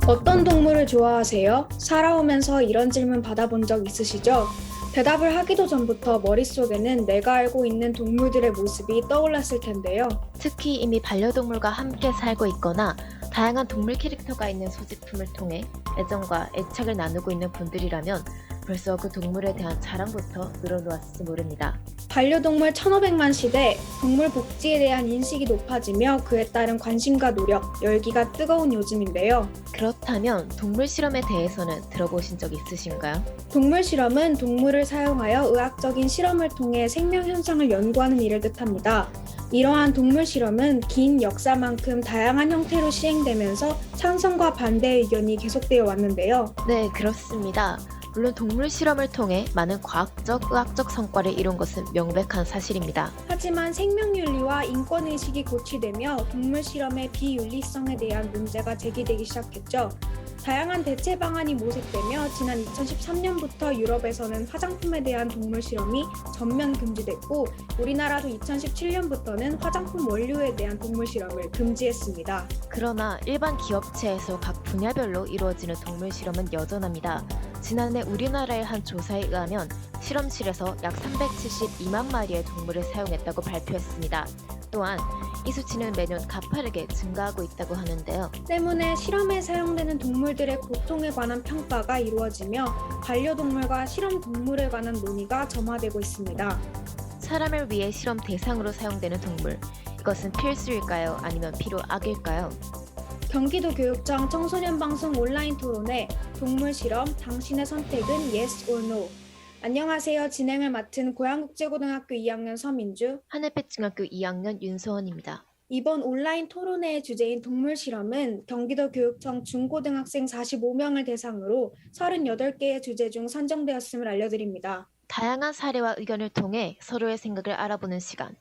어떤 동물을 좋아하세요? 살아오면서 이런 질문 받아본 적 있으시죠? 대답을 하기도 전부터 머릿속에는 내가 알고 있는 동물들의 모습이 떠올랐을 텐데요. 특히 이미 반려동물과 함께 살고 있거나 다양한 동물 캐릭터가 있는 소지품을 통해 애정과 애착을 나누고 있는 분들이라면 벌써 그 동물에 대한 자랑부터 늘어놓았을지 모릅니다. 반려동물 1500만 시대, 동물 복지에 대한 인식이 높아지며 그에 따른 관심과 노력, 열기가 뜨거운 요즘인데요. 그렇다면 동물 실험에 대해서는 들어보신 적 있으신가요? 동물 실험은 동물을 사용하여 의학적인 실험을 통해 생명 현상을 연구하는 일을 뜻합니다. 이러한 동물 실험은 긴 역사만큼 다양한 형태로 시행되면서 찬성과 반대 의견이 계속되어 왔는데요. 네, 그렇습니다. 물론 동물 실험을 통해 많은 과학적, 의학적 성과를 이룬 것은 명백한 사실입니다. 하지만 생명윤리와 인권의식이 고취되며 동물 실험의 비윤리성에 대한 문제가 제기되기 시작했죠. 다양한 대체 방안이 모색되며 지난 2013년부터 유럽에서는 화장품에 대한 동물 실험이 전면 금지됐고 우리나라도 2017년부터는 화장품 원료에 대한 동물 실험을 금지했습니다. 그러나 일반 기업체에서 각 분야별로 이루어지는 동물 실험은 여전합니다. 지난해 우리나라의 한 조사에 의하면 실험실에서 약 372만 마리의 동물을 사용했다고 발표했습니다. 또한 이 수치는 매년 가파르게 증가하고 있다고 하는데요. 때문에 실험에 사용되는 동물들의 고통에 관한 평가가 이루어지며 반려동물과 실험 동물에 관한 논의가 점화되고 있습니다. 사람을 위해 실험 대상으로 사용되는 동물. 이것은 필수일까요? 아니면 필요악일까요? 경기도 교육청 청소년 방송 온라인 토론회 동물 실험 당신의 선택은 yes or no. 안녕하세요. 진행을 맡은 고양국제고등학교 2학년 서민주. 하늘빛 중학교 2학년 윤소원입니다. 이번 온라인 토론회의 주제인 동물 실험은 경기도 교육청 중고등학생 45명을 대상으로 38개의 주제 중 선정되었음을 알려드립니다. 다양한 사례와 의견을 통해 서로의 생각을 알아보는 시간.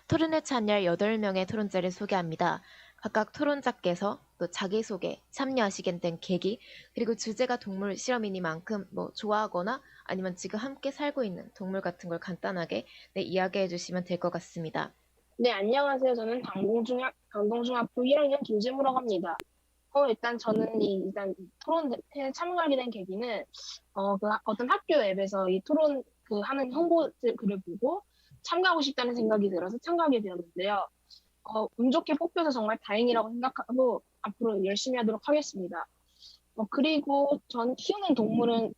토론에 참여할 8명의 토론자를 소개합니다. 각각 토론자께서 또 자기소개, 참여하시게 된 계기, 그리고 주제가 동물 실험이니만큼 좋아하거나 아니면 지금 함께 살고 있는 동물 같은 걸 간단하게 이야기해 주시면 될 것 같습니다. 네, 안녕하세요. 저는 강동중학교 1학년 김지무라고 합니다. 일단 저는 일단 토론회에 참가하게 된 계기는, 어떤 학교 앱에서 이 토론 하는 홍보 글을 보고 참가하고 싶다는 생각이 들어서 참가하게 되었는데요. 운 좋게 뽑혀서 정말 다행이라고 생각하고 앞으로 열심히 하도록 하겠습니다. 그리고 전 키우는 동물은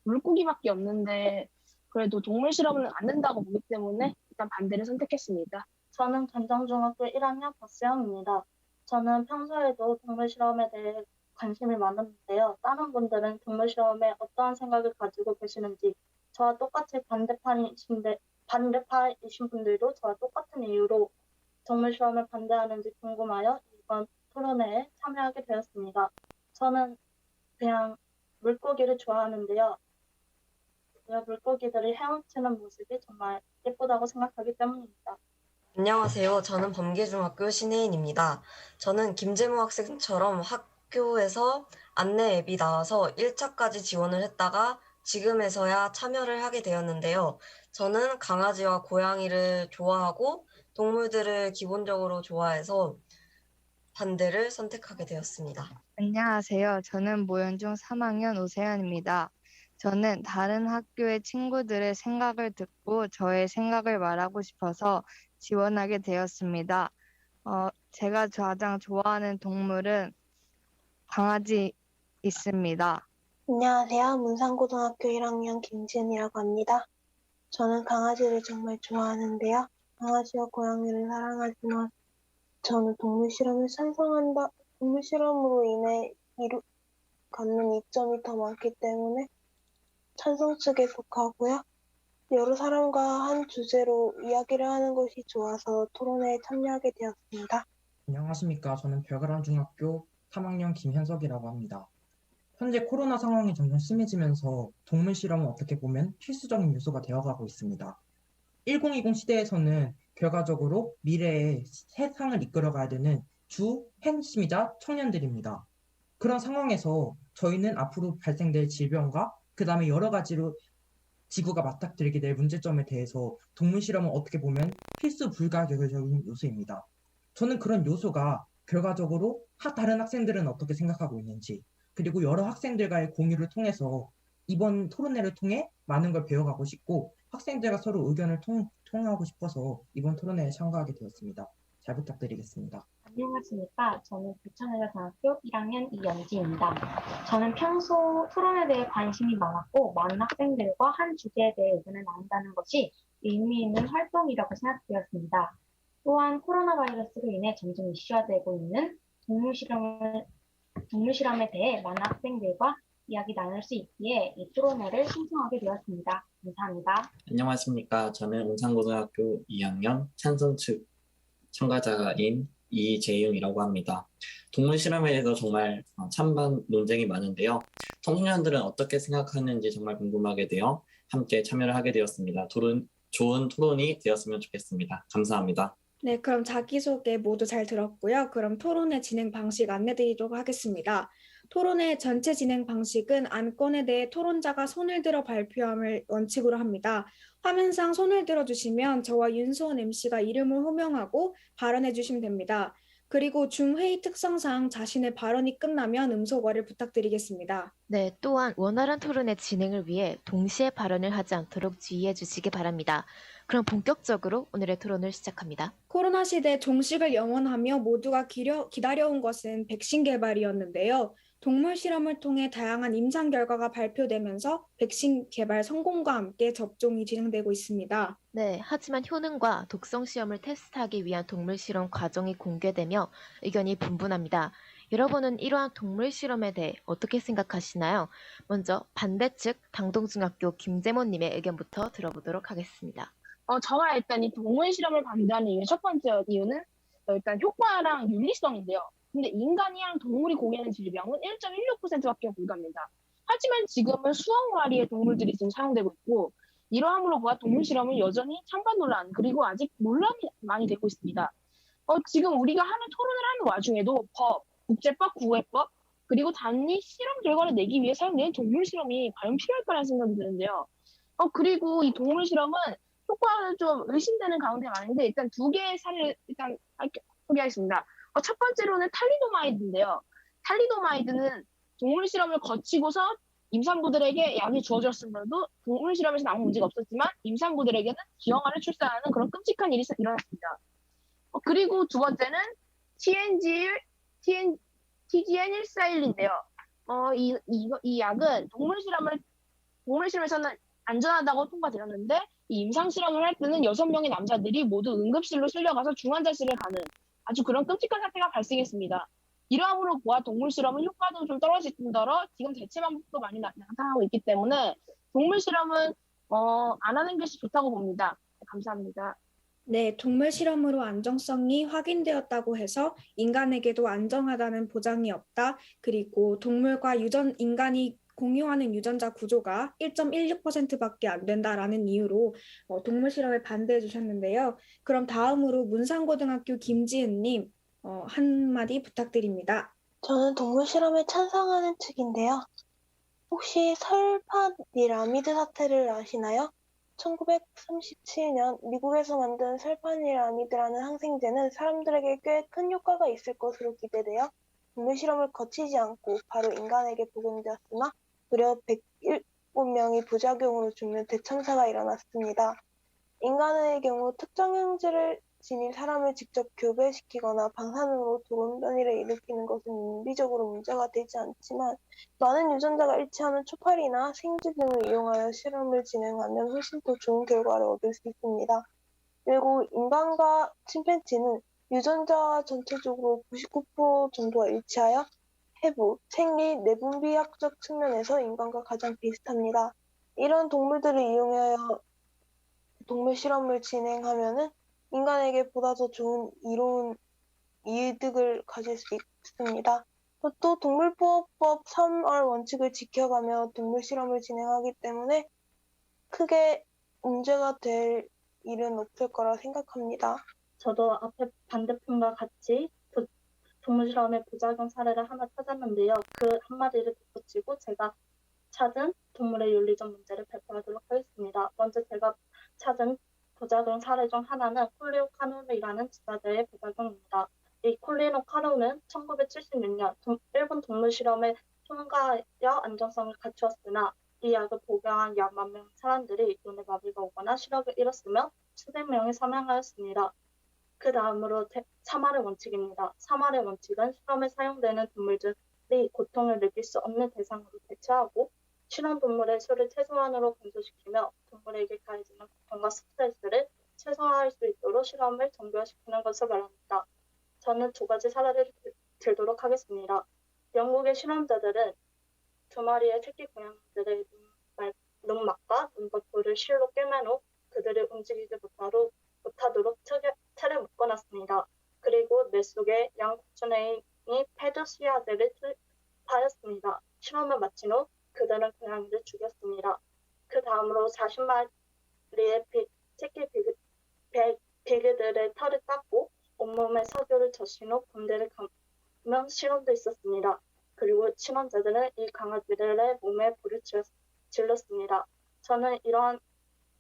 물고기밖에 없는데 그래도 동물 실험은 안 된다고 보기 때문에 일단 반대를 선택했습니다. 저는 감정중학교 1학년 박수영입니다. 저는 평소에도 동물 실험에 대해 관심이 많았는데요. 다른 분들은 동물 실험에 어떠한 생각을 가지고 계시는지, 저와 똑같이 반대파이신 분들도 저와 똑같은 이유로 동물 실험을 반대하는지 궁금하여 이번 토론회에 참여하게 되었습니다. 저는 그냥 물고기를 좋아하는데요. 물고기들이 헤엄치는 모습이 정말 예쁘다고 생각하기 때문입니다. 안녕하세요. 저는 범계중학교 신혜인입니다. 저는 김재무 학생처럼 학교에서 안내 앱이 나와서 1차까지 지원을 했다가 지금에서야 참여를 하게 되었는데요. 저는 강아지와 고양이를 좋아하고 동물들을 기본적으로 좋아해서 반대를 선택하게 되었습니다. 안녕하세요. 저는 모현중 3학년 오세연입니다. 저는 다른 학교의 친구들의 생각을 듣고 저의 생각을 말하고 싶어서 지원하게 되었습니다. 제가 가장 좋아하는 동물은 강아지 있습니다. 안녕하세요. 문산고등학교 1학년 김지은이라고 합니다. 저는 강아지를 정말 좋아하는데요. 강아지와 고양이를 사랑하지만 저는 동물 실험을 찬성한다. 동물 실험으로 인해 갖는 이점이 더 많기 때문에 찬성 측에 속하고요. 여러 사람과 한 주제로 이야기를 하는 것이 좋아서 토론회에 참여하게 되었습니다. 안녕하십니까. 저는 별가람중학교 3학년 김현석이라고 합니다. 현재 코로나 상황이 점점 심해지면서 동물 실험은 어떻게 보면 필수적인 요소가 되어가고 있습니다. 1020 시대에서는 결과적으로 미래의 세상을 이끌어가야 되는 주 핵심이자 청년들입니다. 그런 상황에서 저희는 앞으로 발생될 질병과 그 다음에 여러 가지로 지구가 맞닥뜨리게 될 문제점에 대해서 동물 실험은 어떻게 보면 필수 불가결적인 요소입니다. 저는 그런 요소가 결과적으로 다른 학생들은 어떻게 생각하고 있는지, 그리고 여러 학생들과의 공유를 통해서 이번 토론회를 통해 많은 걸 배워가고 싶고 학생들과 서로 의견을 통하고 싶어서 이번 토론회에 참가하게 되었습니다. 잘 부탁드리겠습니다. 안녕하십니까. 저는 부천여자중학교 1학년 이연지입니다. 저는 평소 토론에 대해 관심이 많았고 많은 학생들과 한 주제에 대해 의견을 나눈다는 것이 의미 있는 활동이라고 생각되었습니다. 또한 코로나 바이러스로 인해 점점 이슈화되고 있는 동물 실험에 대해 많은 학생들과 이야기 나눌 수 있기에 이 토론회를 신청하게 되었습니다. 감사합니다. 안녕하십니까. 저는 운산고등학교 2학년 찬성 측 참가자인 이재용이라고 합니다. 동물 실험에 대해서 정말 찬반 논쟁이 많은데요. 청소년들은 어떻게 생각하는지 정말 궁금하게 되어 함께 참여를 하게 되었습니다. 좋은 토론이 되었으면 좋겠습니다. 감사합니다. 네, 그럼 자기소개 모두 잘 들었고요. 그럼 토론회 진행 방식 안내드리도록 하겠습니다. 토론회 전체 진행 방식은 안건에 대해 토론자가 손을 들어 발표함을 원칙으로 합니다. 화면상 손을 들어주시면 저와 윤소원 MC가 이름을 호명하고 발언해 주시면 됩니다. 그리고 중회의 특성상 자신의 발언이 끝나면 음소거를 부탁드리겠습니다. 네, 또한 원활한 토론의 진행을 위해 동시에 발언을 하지 않도록 주의해 주시기 바랍니다. 그럼 본격적으로 오늘의 토론을 시작합니다. 코로나 시대 종식을 영원하며 모두가 기다려온 것은 백신 개발이었는데요. 동물 실험을 통해 다양한 임상 결과가 발표되면서 백신 개발 성공과 함께 접종이 진행되고 있습니다. 네, 하지만 효능과 독성 시험을 테스트하기 위한 동물 실험 과정이 공개되며 의견이 분분합니다. 여러분은 이러한 동물 실험에 대해 어떻게 생각하시나요? 먼저 반대측 당동중학교 김재모님의 의견부터 들어보도록 하겠습니다. 저가 일단 이 동물 실험을 반대하는 이유 첫 번째 이유는 일단 효과랑 윤리성인데요. 근데 인간이랑 동물이 공유하는 질병은 1.16%밖에 불과합니다. 하지만 지금은 수억 마리의 동물들이 지금 사용되고 있고 이러함으로 보아 동물 실험은 여전히 찬반 논란 그리고 아직 논란이 많이 되고 있습니다. 지금 우리가 하는 토론을 하는 와중에도 법, 국제법, 국외법 그리고 단지 실험 결과를 내기 위해 사용되는 동물 실험이 과연 필요할까라는 생각이 드는데요. 그리고 이 동물 실험은 효과는 좀 의심되는 가운데 많은데 일단 두 개의 사례를 일단 소개하겠습니다. 첫 번째로는 탈리도마이드인데요. 탈리도마이드는 동물 실험을 거치고서 임산부들에게 약이 주어졌으면서도 동물 실험에서는 아무 문제가 없었지만 임산부들에게는 기형아를 출산하는 그런 끔찍한 일이 일어났습니다. 그리고 두 번째는 TGN141인데요. 이 약은 동물 실험에서는 안전하다고 통과되었는데 이 임상 실험을 할 때는 6명의 남자들이 모두 응급실로 실려가서 중환자실에 가는 아주 그런 끔찍한 사태가 발생했습니다. 이러함으로 보아 동물 실험은 효과도 좀 떨어질 뿐더러 지금 대체 방법도 많이 나타나고 있기 때문에 동물 실험은 안 하는 것이 좋다고 봅니다. 감사합니다. 네, 동물 실험으로 안정성이 확인되었다고 해서 인간에게도 안정하다는 보장이 없다. 그리고 동물과 인간이 공유하는 유전자 구조가 1.16%밖에 안 된다라는 이유로 동물 실험을 반대해 주셨는데요. 그럼 다음으로 문산고등학교 김지은님 한마디 부탁드립니다. 저는 동물 실험에 찬성하는 측인데요. 혹시 설파니라미드 사태를 아시나요? 1937년 미국에서 만든 설파니라미드라는 항생제는 사람들에게 꽤 큰 효과가 있을 것으로 기대되어 동물 실험을 거치지 않고 바로 인간에게 복용되었으나 무려 107명이 부작용으로 죽는 대참사가 일어났습니다. 인간의 경우 특정 형질을 지닌 사람을 직접 교배시키거나 방사능으로 도원 변이를 일으키는 것은 윤리적으로 문제가 되지 않지만 많은 유전자가 일치하는 초파리나 생쥐 등을 이용하여 실험을 진행하면 훨씬 더 좋은 결과를 얻을 수 있습니다. 그리고 인간과 침팬지는 유전자 전체적으로 99% 정도가 일치하여 해부, 생리, 내분비학적 측면에서 인간과 가장 비슷합니다. 이런 동물들을 이용하여 동물 실험을 진행하면은 인간에게 보다 더 좋은 이로운 이득을 가질 수 있습니다. 또 동물보호법 3월 원칙을 지켜가며 동물 실험을 진행하기 때문에 크게 문제가 될 일은 없을 거라 생각합니다. 저도 앞에 반대편과 같이 동물 실험의 부작용 사례를 하나 찾았는데요. 그 한마디를 덧붙이고 제가 찾은 동물의 윤리적 문제를 발표하도록 하겠습니다. 먼저 제가 찾은 부작용 사례 중 하나는 콜리오 카누르라는 지사제의 부작용입니다. 이 콜리오 카누르는 1976년 일본 동물 실험에 통과하여 안정성을 갖추었으나 이 약을 복용한 약 10,000명 사람들이 눈에 마비가 오거나 시력을 잃었으며 수백 명이 사망하였습니다. 그 다음으로 3R의 원칙입니다. 3R의 원칙은 실험에 사용되는 동물들이 고통을 느낄 수 없는 대상으로 대체하고 실험 동물의 수를 최소한으로 감소시키며 동물에게 가해지는 고통과 스트레스를 최소화할 수 있도록 실험을 정교화시키는 것을 말합니다. 저는 2가지 사례를 들도록 하겠습니다. 영국의 실험자들은 2마리의 새끼 고양이들의 눈막과 눈꺼풀을 실로 꿰맨 후 그들을 움직이지 못하도록 틀에 묶어놨습니다. 그리고 뇌 속에 양곡준행이 패드 수야대를 투입하였습니다. 실험을 마친 후 그들은 고양이를 죽였습니다. 그 다음으로 40마리의 새끼 비그들의 털을 깎고 온몸에 석유를 적신 후 군대를 감은 실험도 있었습니다. 그리고 실험자들은 이 강아지들의 몸에 불을 질렀습니다. 저는 이러한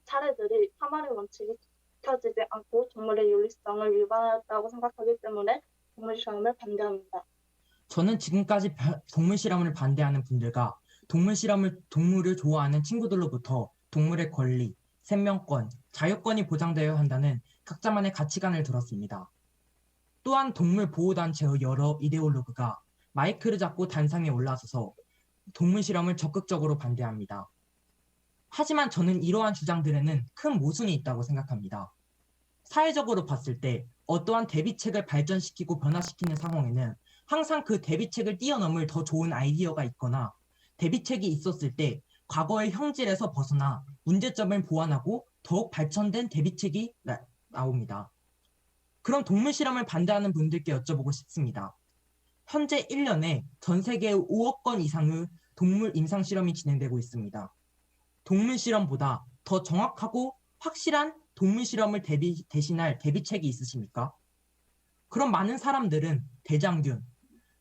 사례들이 3R의 원칙이 지켜지지 않고 동물의 윤리성을 위반하였다고 생각하기 때문에 동물 실험을 반대합니다. 저는 지금까지 동물 실험을 반대하는 분들과 동물을 좋아하는 친구들로부터 동물의 권리, 생명권, 자유권이 보장되어야 한다는 각자만의 가치관을 들었습니다. 또한 동물 보호단체의 여러 이데올로그가 마이크를 잡고 단상에 올라서서 동물 실험을 적극적으로 반대합니다. 하지만 저는 이러한 주장들에는 큰 모순이 있다고 생각합니다. 사회적으로 봤을 때 어떠한 대비책을 발전시키고 변화시키는 상황에는 항상 그 대비책을 뛰어넘을 더 좋은 아이디어가 있거나 대비책이 있었을 때 과거의 형질에서 벗어나 문제점을 보완하고 더욱 발전된 대비책이 나옵니다. 그럼 동물 실험을 반대하는 분들께 여쭤보고 싶습니다. 현재 1년에 전 세계 5억 건 이상의 동물 임상 실험이 진행되고 있습니다. 동물 실험보다 더 정확하고 확실한 동물 실험을 대신할 대비책이 있으십니까? 그럼 많은 사람들은 대장균,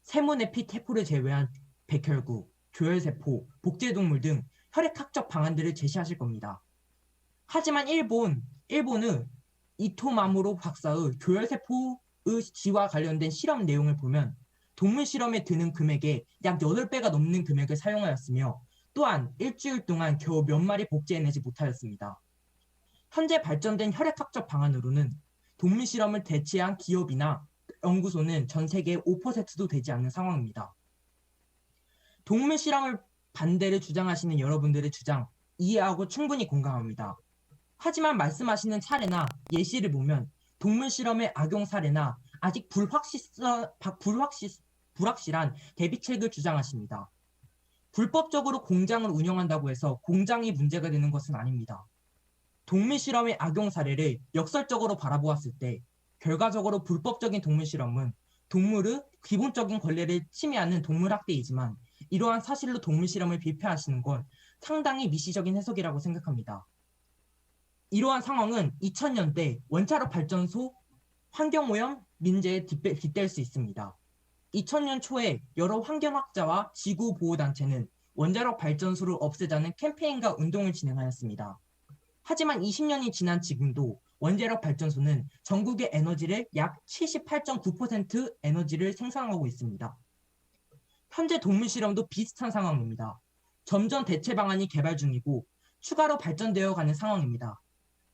세모네피테포를 제외한 백혈구, 교열세포, 복제동물 등 혈액학적 방안들을 제시하실 겁니다. 하지만 일본의 이토마무로 박사의 교열세포의 지와 관련된 실험 내용을 보면 동물 실험에 드는 금액의 약 8배가 넘는 금액을 사용하였으며 또한 일주일 동안 겨우 몇 마리 복제해내지 못하였습니다. 현재 발전된 혈액학적 방안으로는 동물 실험을 대체한 기업이나 연구소는 전 세계 5%도 되지 않는 상황입니다. 동물 실험을 반대를 주장하시는 여러분들의 주장 이해하고 충분히 공감합니다. 하지만 말씀하시는 사례나 예시를 보면 동물 실험의 악용 사례나 아직 불확실한 대비책을 주장하십니다. 불법적으로 공장을 운영한다고 해서 공장이 문제가 되는 것은 아닙니다. 동물 실험의 악용 사례를 역설적으로 바라보았을 때 결과적으로 불법적인 동물 실험은 동물의 기본적인 권리를 침해하는 동물 학대이지만 이러한 사실로 동물 실험을 비판하시는 건 상당히 미시적인 해석이라고 생각합니다. 이러한 상황은 2000년대 원자력 발전소 환경오염 문제에 빗댈 수 있습니다. 2000년 초에 여러 환경학자와 지구보호단체는 원자력 발전소를 없애자는 캠페인과 운동을 진행하였습니다. 하지만 20년이 지난 지금도 원자력 발전소는 전국의 에너지를 약 78.9% 에너지를 생산하고 있습니다. 현재 동물 실험도 비슷한 상황입니다. 점점 대체 방안이 개발 중이고 추가로 발전되어 가는 상황입니다.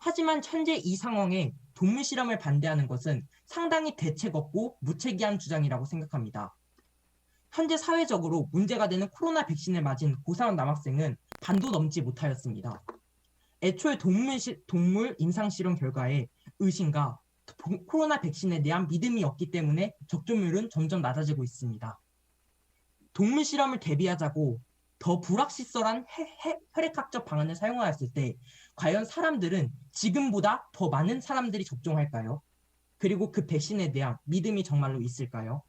하지만 현재 이 상황에 동물 실험을 반대하는 것은 상당히 대책 없고 무책임한 주장이라고 생각합니다. 현재 사회적으로 문제가 되는 코로나 백신을 맞은 고3 남학생은 반도 넘지 못하였습니다. 애초에 동물 임상실험 결과에 의심과 코로나 백신에 대한 믿음이 없기 때문에 접종률은 점점 낮아지고 있습니다. 동물 실험을 대비하자고 더 불확실한 혈액학적 방안을 사용하였을 때 과연 사람들은 지금보다 더 많은 사람들이 접종할까요? 그리고 그 백신에 대한 믿음이 정말로 있을까요?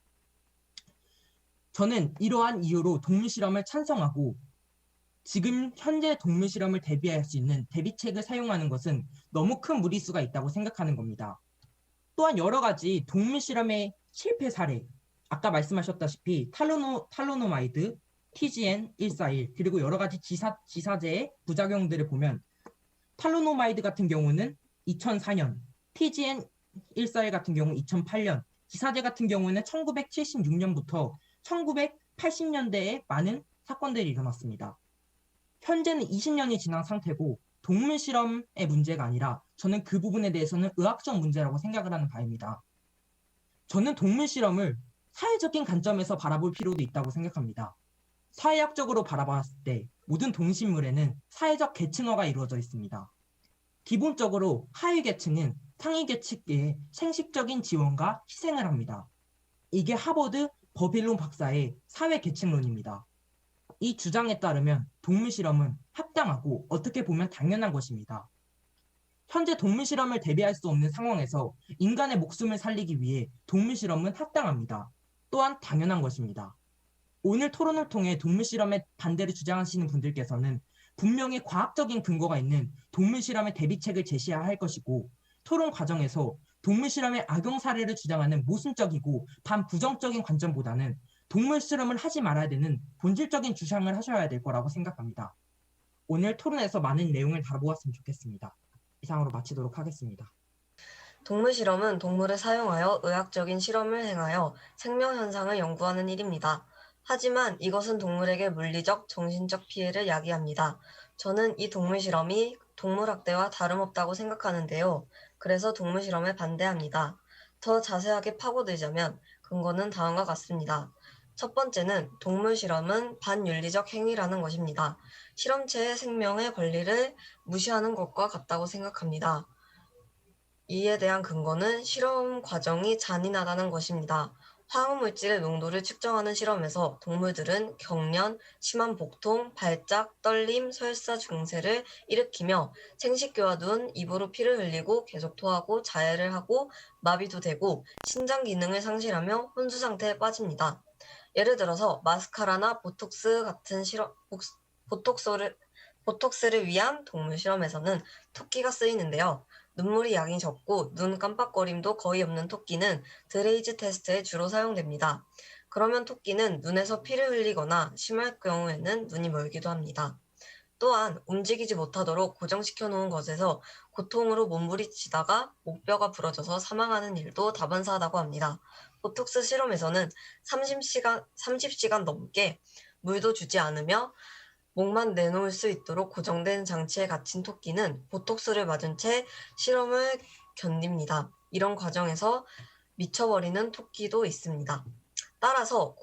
저는 이러한 이유로 동물 실험을 찬성하고 지금 현재 동물 실험을 대비할 수 있는 대비책을 사용하는 것은 너무 큰 무리수가 있다고 생각하는 겁니다. 또한 여러 가지 동물 실험의 실패 사례, 아까 말씀하셨다시피 탈로노마이드, TGN-141 그리고 여러 가지 지사제의 부작용들을 보면 탈로노마이드 같은 경우는 2004년, TGN-141 같은 경우 2008년, 지사제 같은 경우는 1976년부터 80년대에 많은 사건들이 일어났습니다. 현재는 20년이 지난 상태고 동물 실험의 문제가 아니라 저는 그 부분에 대해서는 의학적 문제라고 생각을 하는 바입니다. 저는 동물 실험을 사회적인 관점에서 바라볼 필요도 있다고 생각합니다. 사회학적으로 바라봤을 때 모든 동식물에는 사회적 계층화가 이루어져 있습니다. 기본적으로 하위 계층은 상위 계층의 생식적인 지원과 희생을 합니다. 이게 하버드 버빌론 박사의 사회 계층론입니다. 이 주장에 따르면 동물 실험은 합당하고 어떻게 보면 당연한 것입니다. 현재 동물 실험을 대비할 수 없는 상황에서 인간의 목숨을 살리기 위해 동물 실험은 합당합니다. 또한 당연한 것입니다. 오늘 토론을 통해 동물 실험에 반대를 주장하시는 분들께서는 분명히 과학적인 근거가 있는 동물 실험의 대비책을 제시해야 할 것이고, 토론 과정에서 동물 실험의 악용 사례를 주장하는 모순적이고 반부정적인 관점보다는 동물 실험을 하지 말아야 되는 본질적인 주장을 하셔야 될 거라고 생각합니다. 오늘 토론에서 많은 내용을 다뤄보았으면 좋겠습니다. 이상으로 마치도록 하겠습니다. 동물 실험은 동물을 사용하여 의학적인 실험을 행하여 생명 현상을 연구하는 일입니다. 하지만 이것은 동물에게 물리적, 정신적 피해를 야기합니다. 저는 이 동물 실험이 동물학대와 다름없다고 생각하는데요. 그래서 동물 실험에 반대합니다. 더 자세하게 파고들자면 근거는 다음과 같습니다. 첫 번째는 동물 실험은 반윤리적 행위라는 것입니다. 실험체의 생명의 권리를 무시하는 것과 같다고 생각합니다. 이에 대한 근거는 실험 과정이 잔인하다는 것입니다. 화학물질의 농도를 측정하는 실험에서 동물들은 경련, 심한 복통, 발작, 떨림, 설사 증세를 일으키며 생식기와 눈, 입으로 피를 흘리고 계속 토하고 자해를 하고 마비도 되고 신장 기능을 상실하며 혼수 상태에 빠집니다. 예를 들어서 마스카라나 보톡스 같은 보톡스를 위한 동물 실험에서는 토끼가 쓰이는데요. 눈물이 양이 적고 눈 깜빡거림도 거의 없는 토끼는 드레이즈 테스트에 주로 사용됩니다. 그러면 토끼는 눈에서 피를 흘리거나 심할 경우에는 눈이 멀기도 합니다. 또한 움직이지 못하도록 고정시켜 놓은 것에서 고통으로 몸부림치다가 목뼈가 부러져서 사망하는 일도 다반사하다고 합니다. 보톡스 실험에서는 30시간 넘게 물도 주지 않으며 목만 내놓을 수 있도록 고정된 장치에 갇힌 토끼는 보톡스를 맞은 채 실험을 견딥니다. 이런 과정에서 미쳐버리는 토끼도 있습니다. 따라서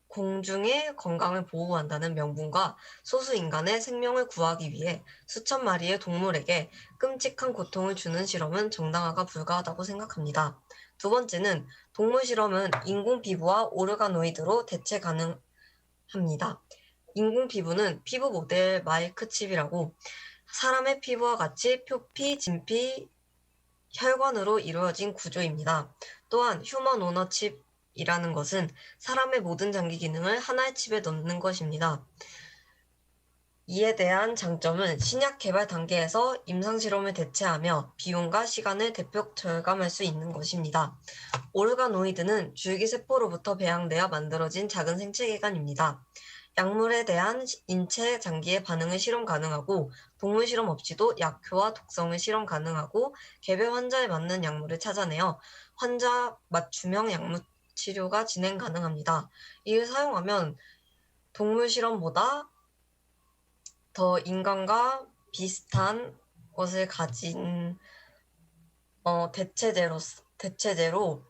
공중의 건강을 보호한다는 명분과 소수 인간의 생명을 구하기 위해 수천 마리의 동물에게 끔찍한 고통을 주는 실험은 정당화가 불가하다고 생각합니다. 두 번째는 동물 실험은 인공 피부와 오르가노이드로 대체 가능합니다. 인공 피부는 피부 모델 마이크칩이라고 사람의 피부와 같이 표피, 진피, 혈관으로 이루어진 구조입니다. 또한 휴먼 오너칩이라는 것은 사람의 모든 장기 기능을 하나의 칩에 넣는 것입니다. 이에 대한 장점은 신약 개발 단계에서 임상실험을 대체하며 비용과 시간을 대폭 절감할 수 있는 것입니다. 오르가노이드는 줄기세포로부터 배양되어 만들어진 작은 생체기관입니다. 약물에 대한 인체 장기의 반응을 실험 가능하고 동물 실험 없이도 약효와 독성을 실험 가능하고 개별 환자에 맞는 약물을 찾아내어 환자 맞춤형 약물 치료가 진행 가능합니다. 이를 사용하면 동물 실험보다 더 인간과 비슷한 것을 가진 대체제로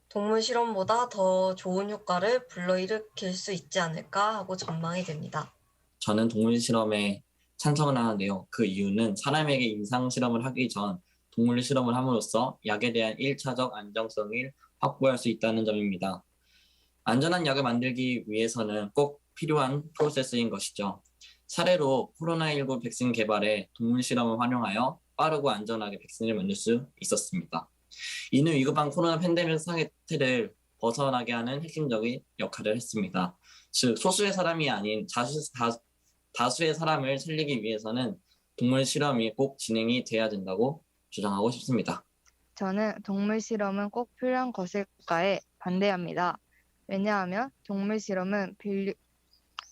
동물 실험보다 더 좋은 효과를 불러일으킬 수 있지 않을까 하고 전망이 됩니다. 저는 동물 실험에 찬성을 하는데요. 그 이유는 사람에게 임상 실험을 하기 전 동물 실험을 함으로써 약에 대한 1차적 안정성을 확보할 수 있다는 점입니다. 안전한 약을 만들기 위해서는 꼭 필요한 프로세스인 것이죠. 사례로 코로나19 백신 개발에 동물 실험을 활용하여 빠르고 안전하게 백신을 만들 수 있었습니다. 이는 위급한 코로나 팬데믹 사태를 벗어나게 하는 핵심적인 역할을 했습니다. 즉 소수의 사람이 아닌 다수의 사람을 살리기 위해서는 동물 실험이 꼭 진행이 돼야 된다고 주장하고 싶습니다. 저는 동물 실험은 꼭 필요한 것일까에 반대합니다. 왜냐하면 동물 실험은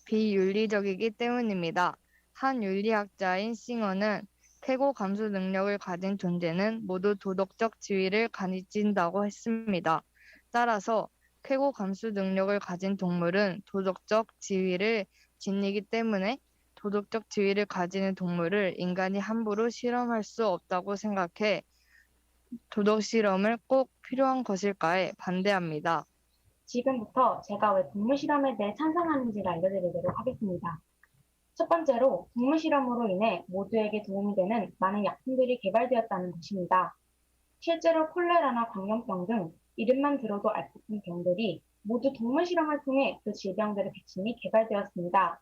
비윤리적이기 때문입니다. 한 윤리학자인 싱어는 쾌고 감수 능력을 가진 존재는 모두 도덕적 지위를 가진다고 했습니다. 따라서 쾌고 감수 능력을 가진 동물은 도덕적 지위를 지니기 때문에 도덕적 지위를 가지는 동물을 인간이 함부로 실험할 수 없다고 생각해 도덕 실험을 꼭 필요한 것일까에 반대합니다. 지금부터 제가 왜 동물 실험에 대해 찬성하는지를 알려드리도록 하겠습니다. 첫 번째로 동물 실험으로 인해 모두에게 도움이 되는 많은 약품들이 개발되었다는 것입니다. 실제로 콜레라나 광견병 등 이름만 들어도 알 법한 병들이 모두 동물 실험을 통해 그 질병들의 백신이 개발되었습니다.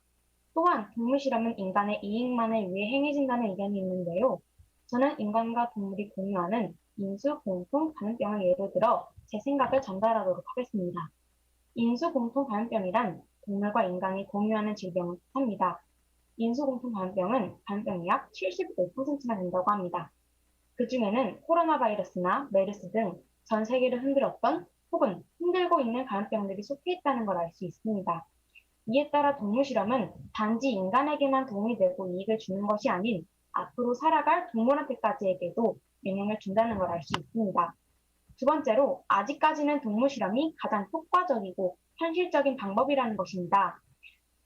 또한 동물 실험은 인간의 이익만을 위해 행해진다는 의견이 있는데요. 저는 인간과 동물이 공유하는 인수 공통 감염병을 예로 들어 제 생각을 전달하도록 하겠습니다. 인수 공통 감염병이란 동물과 인간이 공유하는 질병을 뜻합니다. 인수 공통 감염병은 감염병이 약 75%나 된다고 합니다. 그 중에는 코로나 바이러스나 메르스 등 전 세계를 흔들었던 혹은 흔들고 있는 감염병들이 속해 있다는 걸 알 수 있습니다. 이에 따라 동물 실험은 단지 인간에게만 도움이 되고 이익을 주는 것이 아닌 앞으로 살아갈 동물한테까지에게도 영향을 준다는 걸 알 수 있습니다. 두 번째로 아직까지는 동물 실험이 가장 효과적이고 현실적인 방법이라는 것입니다.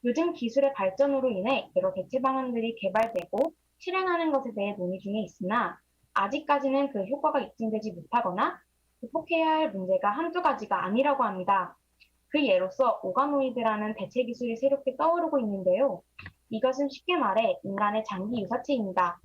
요즘 기술의 발전으로 인해 여러 대체 방안들이 개발되고 실행하는 것에 대해 논의 중에 있으나 아직까지는 그 효과가 입증되지 못하거나 극복해야 할 문제가 한두 가지가 아니라고 합니다. 그 예로서 오가노이드라는 대체 기술이 새롭게 떠오르고 있는데요. 이것은 쉽게 말해 인간의 장기 유사체입니다.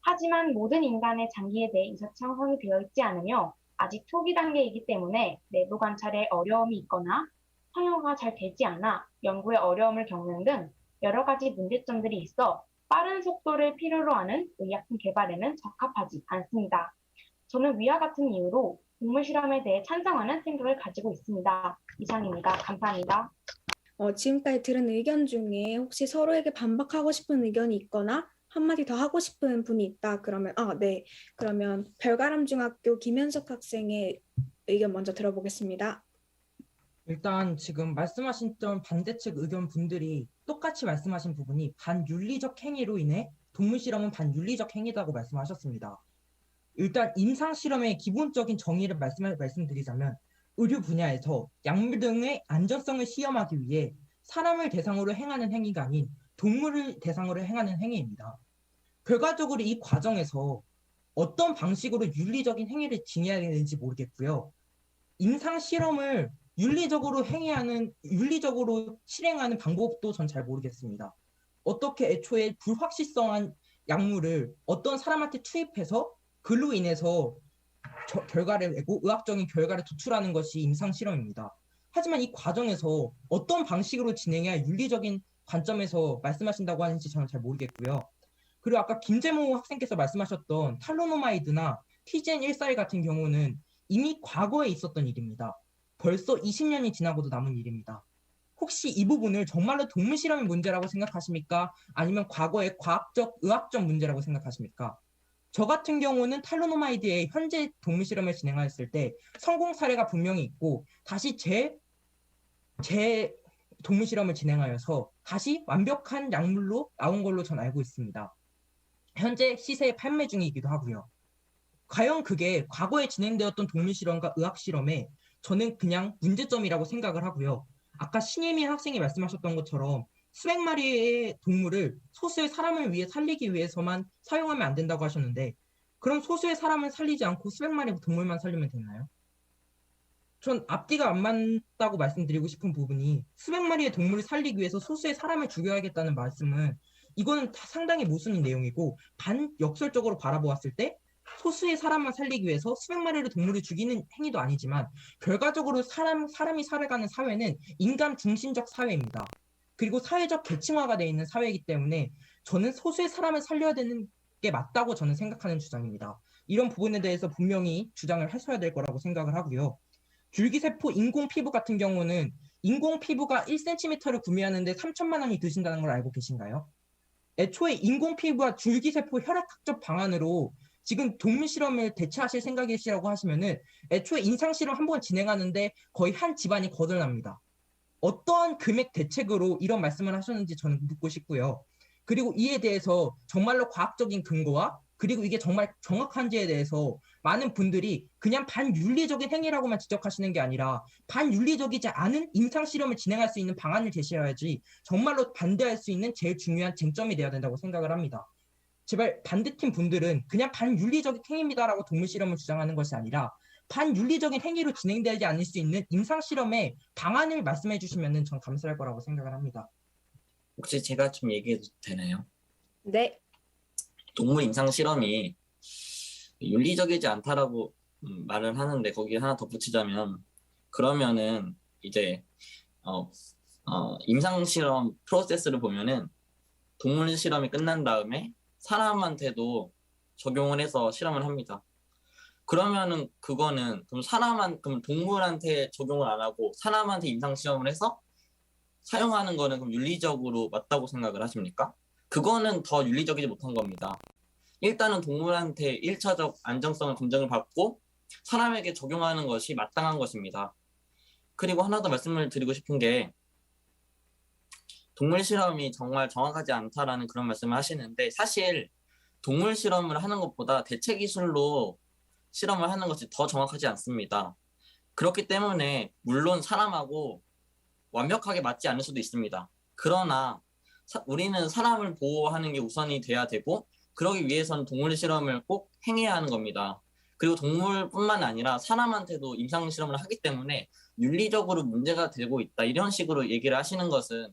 하지만 모든 인간의 장기에 대해 유사체 형성이 되어 있지 않으며 아직 초기 단계이기 때문에 내부 관찰에 어려움이 있거나 상용화가 잘 되지 않아 연구에 어려움을 겪는 등 여러 가지 문제점들이 있어 빠른 속도를 필요로 하는 의약품 개발에는 적합하지 않습니다. 저는 위와 같은 이유로 동물 실험에 대해 찬성하는 생각을 가지고 있습니다. 이상입니다. 감사합니다. 지금까지 들은 의견 중에 혹시 서로에게 반박하고 싶은 의견이 있거나 한마디 더 하고 싶은 분이 있다 그러면 네. 그러면 별가람중학교 김현석 학생의 의견 먼저 들어보겠습니다. 일단 지금 말씀하셨던 반대측 의견 분들이 똑같이 말씀하신 부분이 반윤리적 행위로 인해 동물 실험은 반윤리적 행위다고 말씀하셨습니다. 일단 임상 실험의 기본적인 정의를 말씀드리자면 의료 분야에서 약물 등의 안전성을 시험하기 위해 사람을 대상으로 행하는 행위가 아닌 동물을 대상으로 행하는 행위입니다. 결과적으로 이 과정에서 어떤 방식으로 윤리적인 행위를 지녀야 되는지 모르겠고요. 임상 실험을 윤리적으로 실행하는 방법도 전 잘 모르겠습니다. 어떻게 애초에 불확실성한 약물을 어떤 사람한테 투입해서 그로 인해서 결과를 내고 의학적인 결과를 도출하는 것이 임상 실험입니다. 하지만 이 과정에서 어떤 방식으로 진행해야 윤리적인 관점에서 말씀하신다고 하는지 저는 잘 모르겠고요. 그리고 아까 김재모 학생께서 말씀하셨던 탈로노마이드나 TGN-14 같은 경우는 이미 과거에 있었던 일입니다. 벌써 20년이 지나고도 남은 일입니다. 혹시 이 부분을 정말로 동물 실험의 문제라고 생각하십니까? 아니면 과거의 과학적, 의학적 문제라고 생각하십니까? 저 같은 경우는 탈로노마이드의 현재 동물 실험을 진행하였을 때 성공 사례가 분명히 있고 다시 제 동물 실험을 진행하여서 다시 완벽한 약물로 나온 걸로 전 알고 있습니다. 현재 시세에 판매 중이기도 하고요. 과연 그게 과거에 진행되었던 동물 실험과 의학 실험에 저는 그냥 문제점이라고 생각을 하고요. 아까 신예민 학생이 말씀하셨던 것처럼 수백 마리의 동물을 소수의 사람을 위해 살리기 위해서만 사용하면 안 된다고 하셨는데 그럼 소수의 사람을 살리지 않고 수백 마리의 동물만 살리면 되나요? 전 앞뒤가 안 맞다고 말씀드리고 싶은 부분이 수백 마리의 동물을 살리기 위해서 소수의 사람을 죽여야겠다는 말씀은 이거는 상당히 모순인 내용이고 반역설적으로 바라보았을 때 소수의 사람만 살리기 위해서 수백 마리의 동물을 죽이는 행위도 아니지만 결과적으로 사람이 살아가는 사회는 인간 중심적 사회입니다. 그리고 사회적 계층화가 되어 있는 사회이기 때문에 저는 소수의 사람을 살려야 되는 게 맞다고 저는 생각하는 주장입니다. 이런 부분에 대해서 분명히 주장을 하셔야 될 거라고 생각을 하고요. 줄기세포 인공 피부 같은 경우는 인공 피부가 1cm를 구매하는데 3천만 원이 드신다는 걸 알고 계신가요? 애초에 인공 피부와 줄기세포 혈액학적 방안으로 지금 동물 실험을 대체하실 생각이시라고 하시면은 애초에 임상 실험 한 번 진행하는데 거의 한 집안이 거덜납니다. 어떠한 금액 대책으로 이런 말씀을 하셨는지 저는 묻고 싶고요. 그리고 이에 대해서 정말로 과학적인 근거와 그리고 이게 정말 정확한지에 대해서 많은 분들이 그냥 반윤리적인 행위라고만 지적하시는 게 아니라 반윤리적이지 않은 임상실험을 진행할 수 있는 방안을 제시해야지 정말로 반대할 수 있는 제일 중요한 쟁점이 돼야 된다고 생각을 합니다. 제발 반대팀 분들은 그냥 반윤리적인 행위입니다라고 동물실험을 주장하는 것이 아니라 반윤리적인 행위로 진행되지 않을 수 있는 임상실험의 방안을 말씀해 주시면 전 감사할 거라고 생각을 합니다. 혹시 제가 좀 얘기해도 되나요? 네. 동물 임상 실험이 윤리적이지 않다라고 말을 하는데 거기에 하나 덧붙이자면 그러면은 이제 임상 실험 프로세스를 보면은 동물 실험이 끝난 다음에 사람한테도 적용을 해서 실험을 합니다. 그러면은 그거는 그럼 동물한테 적용을 안 하고 사람한테 임상 실험을 해서 사용하는 거는 그럼 윤리적으로 맞다고 생각을 하십니까? 그거는 더 윤리적이지 못한 겁니다. 일단은 동물한테 1차적 안정성을 검증을 받고 사람에게 적용하는 것이 마땅한 것입니다. 그리고 하나 더 말씀을 드리고 싶은 게 동물 실험이 정말 정확하지 않다라는 그런 말씀을 하시는데 사실 동물 실험을 하는 것보다 대체 기술로 실험을 하는 것이 더 정확하지 않습니다. 그렇기 때문에 물론 사람하고 완벽하게 맞지 않을 수도 있습니다. 그러나 우리는 사람을 보호하는 게 우선이 돼야 되고 그러기 위해서는 동물 실험을 꼭 행해야 하는 겁니다. 그리고 동물뿐만 아니라 사람한테도 임상 실험을 하기 때문에 윤리적으로 문제가 되고 있다 이런 식으로 얘기를 하시는 것은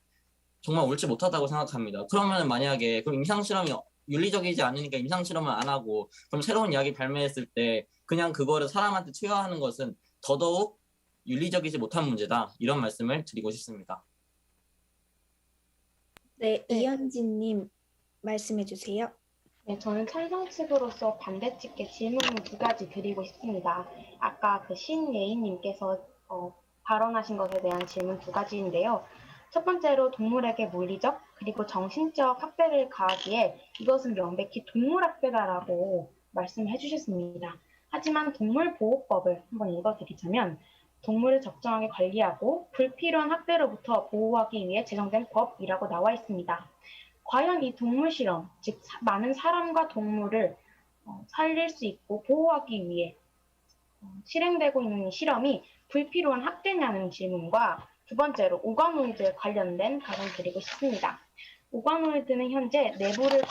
정말 옳지 못하다고 생각합니다. 그러면 만약에 그럼 임상 실험이 윤리적이지 않으니까 임상 실험을 안 하고 그럼 새로운 약이 발매했을 때 그냥 그거를 사람한테 투여하는 것은 더더욱 윤리적이지 못한 문제다. 이런 말씀을 드리고 싶습니다. 네, 이현진님 말씀해 주세요. 네, 저는 찬성 측으로서 반대 측에 질문을 두 가지 드리고 싶습니다. 아까 그 신예인님께서 발언하신 것에 대한 질문 두 가지인데요. 첫 번째로 동물에게 물리적 그리고 정신적 학대를 가하기에 이것은 명백히 동물학대다라고 말씀해 주셨습니다. 하지만 동물보호법을 한번 읽어드리자면 동물을 적정하게 관리하고 불필요한 학대로부터 보호하기 위해 제정된 법이라고 나와 있습니다. 과연 이 동물 실험, 즉 많은 사람과 동물을 살릴 수 있고 보호하기 위해 실행되고 있는 이 실험이 불필요한 학대냐는 질문과 두 번째로 오가노이드 관련된 답을 드리고 싶습니다. 오가노이드는 현재 내부를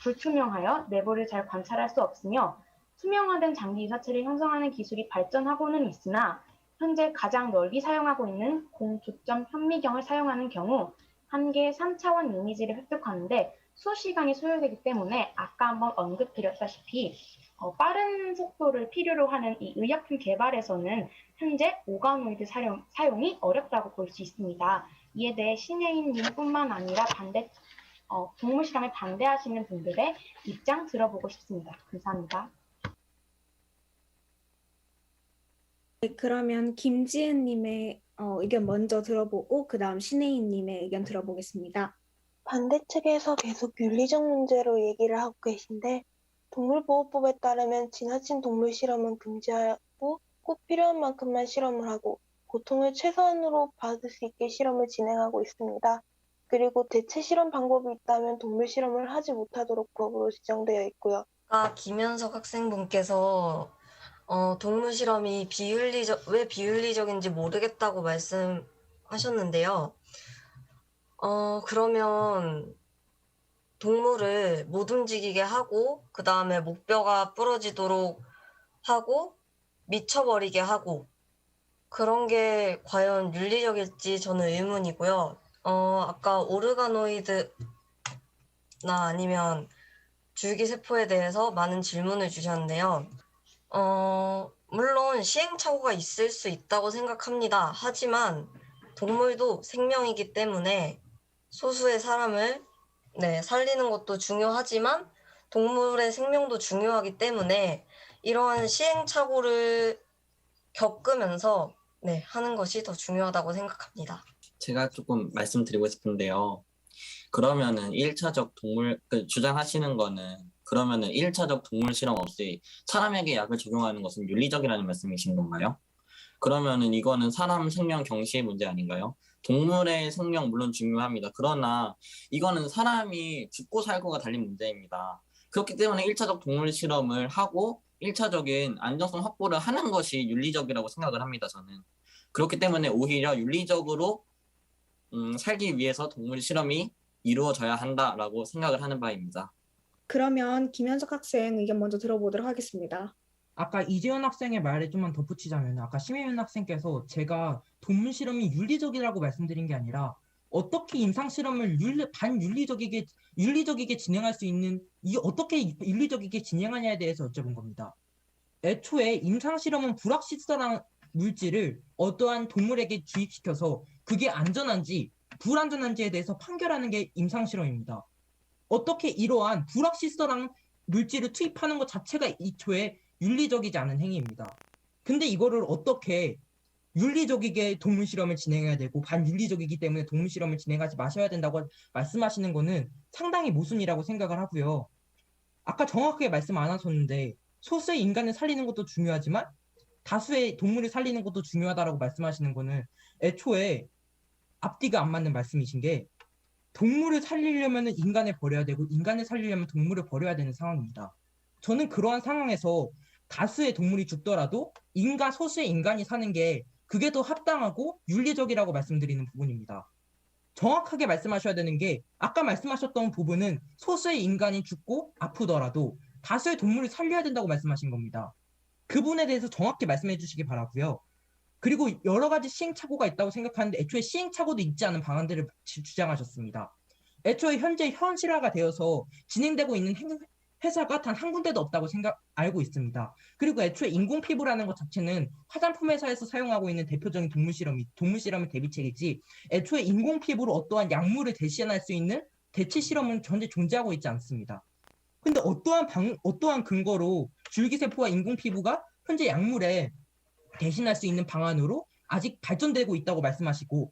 불투명하여 내부를 잘 관찰할 수 없으며 투명화된 장기 유사체를 형성하는 기술이 발전하고는 있으나 현재 가장 널리 사용하고 있는 공조점 현미경을 사용하는 경우 한 개의 3차원 이미지를 획득하는데 수시간이 소요되기 때문에 아까 한번 언급드렸다시피 빠른 속도를 필요로 하는 이 의약품 개발에서는 현재 오가노이드 사용이 어렵다고 볼 수 있습니다. 이에 대해 신혜인님뿐만 아니라 동물 실험에 반대하시는 분들의 입장 들어보고 싶습니다. 감사합니다. 네, 그러면 김지은님의 의견 먼저 들어보고 그 다음 신혜인님의 의견 들어보겠습니다. 반대 측에서 계속 윤리적 문제로 얘기를 하고 계신데 동물보호법에 따르면 지나친 동물 실험은 금지하고 꼭 필요한 만큼만 실험을 하고 고통을 최소한으로 받을 수 있게 실험을 진행하고 있습니다. 그리고 대체 실험 방법이 있다면 동물 실험을 하지 못하도록 법으로 지정되어 있고요. 아까 김현석 학생분께서 동물 실험이 왜 비윤리적인지 모르겠다고 말씀하셨는데요. 그러면 동물을 못 움직이게 하고 그 다음에 목뼈가 부러지도록 하고 미쳐버리게 하고 그런 게 과연 윤리적일지 저는 의문이고요. 아까 오르가노이드나 아니면 줄기세포에 대해서 많은 질문을 주셨는데요. 물론 시행착오가 있을 수 있다고 생각합니다. 하지만 동물도 생명이기 때문에 소수의 사람을 살리는 것도 중요하지만 동물의 생명도 중요하기 때문에 이러한 시행착오를 겪으면서 하는 것이 더 중요하다고 생각합니다. 제가 조금 말씀드리고 싶은데요. 그러면은 1차적 주장하시는 거는 그러면은 1차적 동물 실험 없이 사람에게 약을 적용하는 것은 윤리적이라는 말씀이신 건가요? 그러면은 이거는 사람 생명 경시의 문제 아닌가요? 동물의 생명 물론 중요합니다. 그러나 이거는 사람이 죽고 살고가 달린 문제입니다. 그렇기 때문에 1차적 동물 실험을 하고 1차적인 안정성 확보를 하는 것이 윤리적이라고 생각을 합니다, 저는. 그렇기 때문에 오히려 윤리적으로 살기 위해서 동물 실험이 이루어져야 한다라고 생각을 하는 바입니다. 그러면 김현석 학생 의견 먼저 들어보도록 하겠습니다. 아까 이재현 학생의 말에 좀만 덧붙이자면 아까 심혜윤 학생께서 제가 동물 실험이 윤리적이라고 말씀드린 게 아니라 어떻게 임상 실험을 윤리적이게 진행할 수 있는 어떻게 윤리적이게 진행하냐에 대해서 여쭤본 겁니다. 애초에 임상 실험은 불확실성한 물질을 어떠한 동물에게 주입시켜서 그게 안전한지 불안전한지에 대해서 판결하는 게 임상 실험입니다. 어떻게 이러한 불확실성한 물질을 투입하는 것 자체가 애초에 윤리적이지 않은 행위입니다. 근데 이거를 어떻게 윤리적이게 동물 실험을 진행해야 되고 반윤리적이기 때문에 동물 실험을 진행하지 마셔야 된다고 말씀하시는 거는 상당히 모순이라고 생각을 하고요. 아까 정확하게 말씀 안 하셨는데 소수의 인간을 살리는 것도 중요하지만 다수의 동물을 살리는 것도 중요하다라고 말씀하시는 거는 애초에 앞뒤가 안 맞는 말씀이신 게 동물을 살리려면 인간을 버려야 되고 인간을 살리려면 동물을 버려야 되는 상황입니다. 저는 그러한 상황에서 다수의 동물이 죽더라도 소수의 인간이 사는 게 그게 더 합당하고 윤리적이라고 말씀드리는 부분입니다. 정확하게 말씀하셔야 되는 게 아까 말씀하셨던 부분은 소수의 인간이 죽고 아프더라도 다수의 동물을 살려야 된다고 말씀하신 겁니다. 그 부분에 대해서 정확히 말씀해 주시기 바라고요. 그리고 여러 가지 시행착오가 있다고 생각하는데 애초에 시행착오도 있지 않은 방안들을 주장하셨습니다. 애초에 현재 현실화가 되어서 진행되고 있는 회사가 단 한 군데도 없다고 알고 있습니다. 그리고 애초에 인공피부라는 것 자체는 화장품 회사에서 사용하고 있는 대표적인 동물 실험의 대비책이지 애초에 인공피부로 어떠한 약물을 대신할 수 있는 대체 실험은 전혀 존재하고 있지 않습니다. 근데 어떠한 근거로 줄기세포와 인공피부가 현재 약물에 대신할 수 있는 방안으로 아직 발전되고 있다고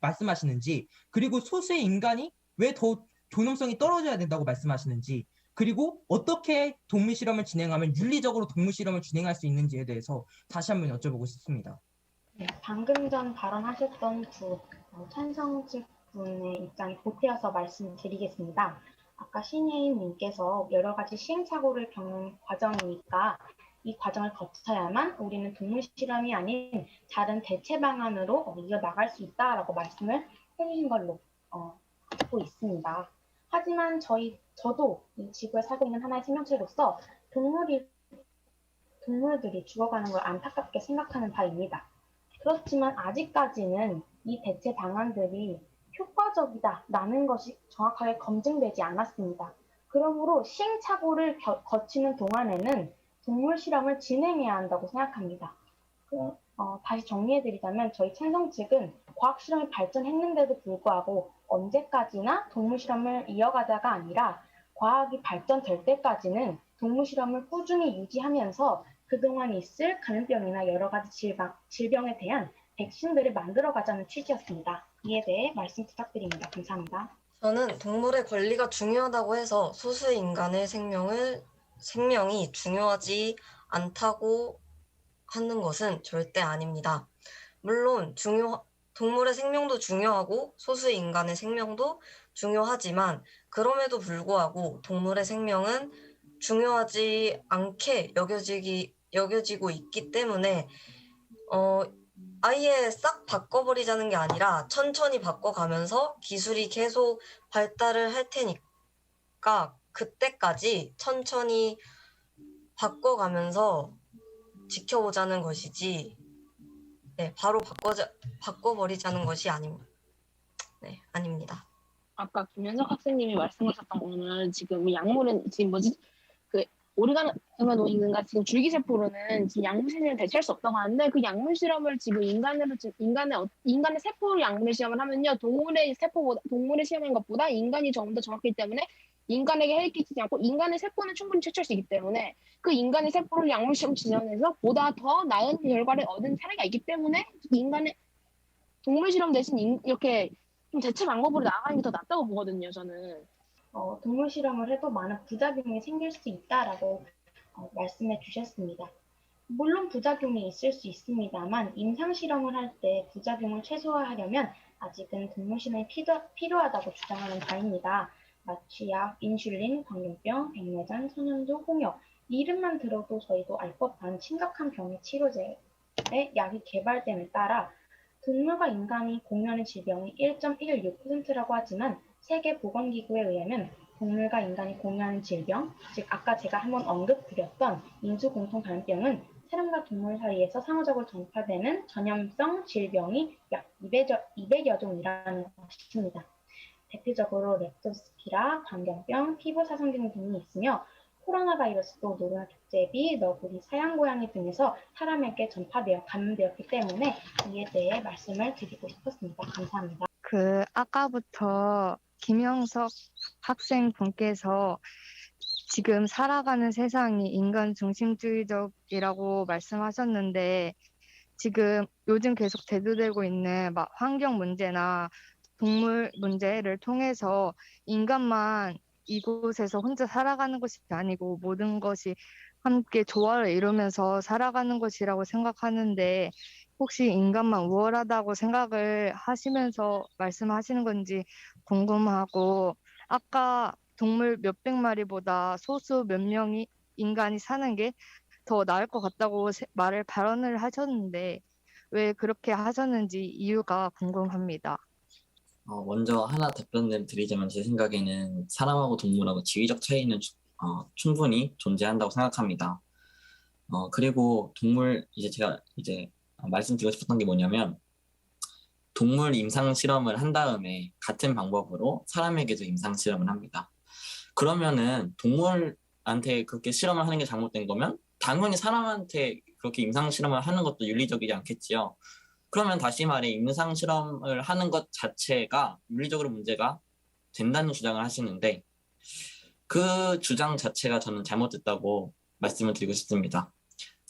말씀하시는지, 그리고 소수의 인간이 왜 더 존엄성이 떨어져야 된다고 말씀하시는지, 그리고 어떻게 동물 실험을 진행하면 윤리적으로 동물 실험을 진행할 수 있는지에 대해서 다시 한번 여쭤보고 싶습니다. 네, 방금 전 발언하셨던 찬성직 분의 입장에 보태어서 말씀드리겠습니다. 아까 신예인님께서 여러 가지 시행착오를 겪는 과정이니까 이 과정을 거쳐야만 우리는 동물 실험이 아닌 다른 대체 방안으로 이어나갈 수 있다라고 말씀을 해주신 걸로 듣고 있습니다. 하지만 저도 이 지구에 살고 있는 하나의 생명체로서 동물들이 죽어가는 걸 안타깝게 생각하는 바입니다. 그렇지만 아직까지는 이 대체 방안들이 효과적이다라는 것이 정확하게 검증되지 않았습니다. 그러므로 시행착오를 거치는 동안에는 동물 실험을 진행해야 한다고 생각합니다. 다시 정리해드리자면 저희 찬성 측은 과학 실험이 발전했는데도 불구하고 언제까지나 동물 실험을 이어가자가 아니라 과학이 발전될 때까지는 동물 실험을 꾸준히 유지하면서 그동안 있을 감염병이나 여러 가지 질병에 대한 백신들을 만들어가자는 취지였습니다. 이에 대해 말씀 부탁드립니다. 감사합니다. 저는 동물의 권리가 중요하다고 해서 소수의 인간의 생명이 중요하지 않다고 하는 것은 절대 아닙니다. 물론 동물의 생명도 중요하고 소수의 인간의 생명도 중요하지만 그럼에도 불구하고 동물의 생명은 중요하지 않게 여겨지고 있기 때문에 아예 싹 바꿔버리자는 게 아니라 천천히 바꿔가면서 기술이 계속 발달을 할 테니까 그때까지 천천히 바꿔가면서 지켜보자는 것이지, 네, 바로 바꿔버리자는 것이 아닙니다. 아까 김현석 학생님이 말씀하셨던 거는 지금 약물은 지금 오르가노인가 지금 줄기세포로는 지금 약물 실험을 대체할 수 없다고 하는데 그 약물 실험을 지금 인간의 세포로 약물 실험을 하면요 동물의 실험한 것보다 인간이 조금 더 정확하기 때문에 인간에게 해를 끼치지 않고 인간의 세포는 충분히 채취할 수 있기 때문에 그 인간의 세포를 약물 실험 진행해서 보다 더 나은 결과를 얻은 사례가 있기 때문에 인간의 동물 실험 대신 이렇게 좀 대체 방법으로 나아가는 게 더 낫다고 보거든요, 저는. 동물 실험을 해도 많은 부작용이 생길 수 있다라고 말씀해 주셨습니다. 물론 부작용이 있을 수 있습니다만 임상 실험을 할 때 부작용을 최소화하려면 아직은 동물 실험이 필요하다고 주장하는 바입니다. 마취약, 인슐린, 광견병, 백내장, 천연두, 홍역. 이 이름만 들어도 저희도 알 법한 심각한 병의 치료제의 약이 개발됨에 따라 동물과 인간이 공유하는 질병이 1.16%라고 하지만 세계보건기구에 의하면 동물과 인간이 공유하는 질병, 즉 아까 제가 한번 언급드렸던 인수공통감염병은 사람과 동물 사이에서 상호적으로 전파되는 전염성 질병이 약 200여 종이라는 것입니다. 대표적으로 렙토스피라, 광견병, 피부사성증 등이 있으며 코로나 바이러스도 노르나 독제비, 너구리, 사양고양이 등에서 사람에게 전파되어 감염되었기 때문에 이에 대해 말씀을 드리고 싶었습니다. 감사합니다. 아까부터 김영석 학생분께서 지금 살아가는 세상이 인간 중심주의적이라고 말씀하셨는데 지금 요즘 계속 대두되고 있는 막 환경 문제나 동물 문제를 통해서 인간만 이곳에서 혼자 살아가는 것이 아니고 모든 것이 함께 조화를 이루면서 살아가는 것이라고 생각하는데 혹시 인간만 우월하다고 생각을 하시면서 말씀하시는 건지 궁금하고 아까 동물 몇백 마리보다 소수 몇 명이 인간이 사는 게 더 나을 것 같다고 발언을 하셨는데 왜 그렇게 하셨는지 이유가 궁금합니다. 먼저 하나 답변을 드리자면 제 생각에는 사람하고 동물하고 지위적 차이는 충분히 존재한다고 생각합니다. 그리고 제가 말씀드리고 싶었던 게 뭐냐면 동물 임상 실험을 한 다음에 같은 방법으로 사람에게도 임상 실험을 합니다. 그러면은 동물한테 그렇게 실험을 하는 게 잘못된 거면 당연히 사람한테 그렇게 임상 실험을 하는 것도 윤리적이지 않겠지요. 그러면 다시 말해 임상 실험을 하는 것 자체가 윤리적으로 문제가 된다는 주장을 하시는데 그 주장 자체가 저는 잘못됐다고 말씀을 드리고 싶습니다.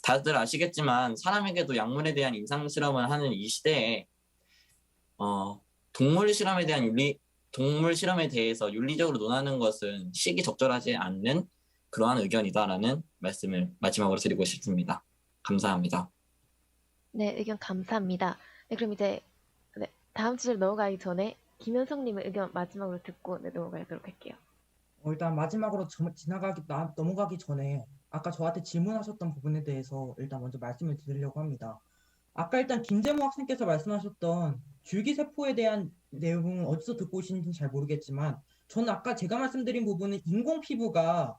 다들 아시겠지만 사람에게도 약물에 대한 임상 실험을 하는 이 시대에 동물 실험에 대해서 윤리적으로 논하는 것은 시기적절하지 않는 그러한 의견이다라는 말씀을 마지막으로 드리고 싶습니다. 감사합니다. 네, 의견 감사합니다. 네, 그럼 이제 다음 주제로 넘어가기 전에 김현성님의 의견 마지막으로 듣고 넘어가도록 할게요. 일단 마지막으로 넘어가기 전에 아까 저한테 질문하셨던 부분에 대해서 일단 먼저 말씀을 드리려고 합니다. 아까 일단 김재모 학생께서 말씀하셨던 줄기세포에 대한 내용은 어디서 듣고 오신지는 잘 모르겠지만 저는 아까 제가 말씀드린 부분은 인공 피부가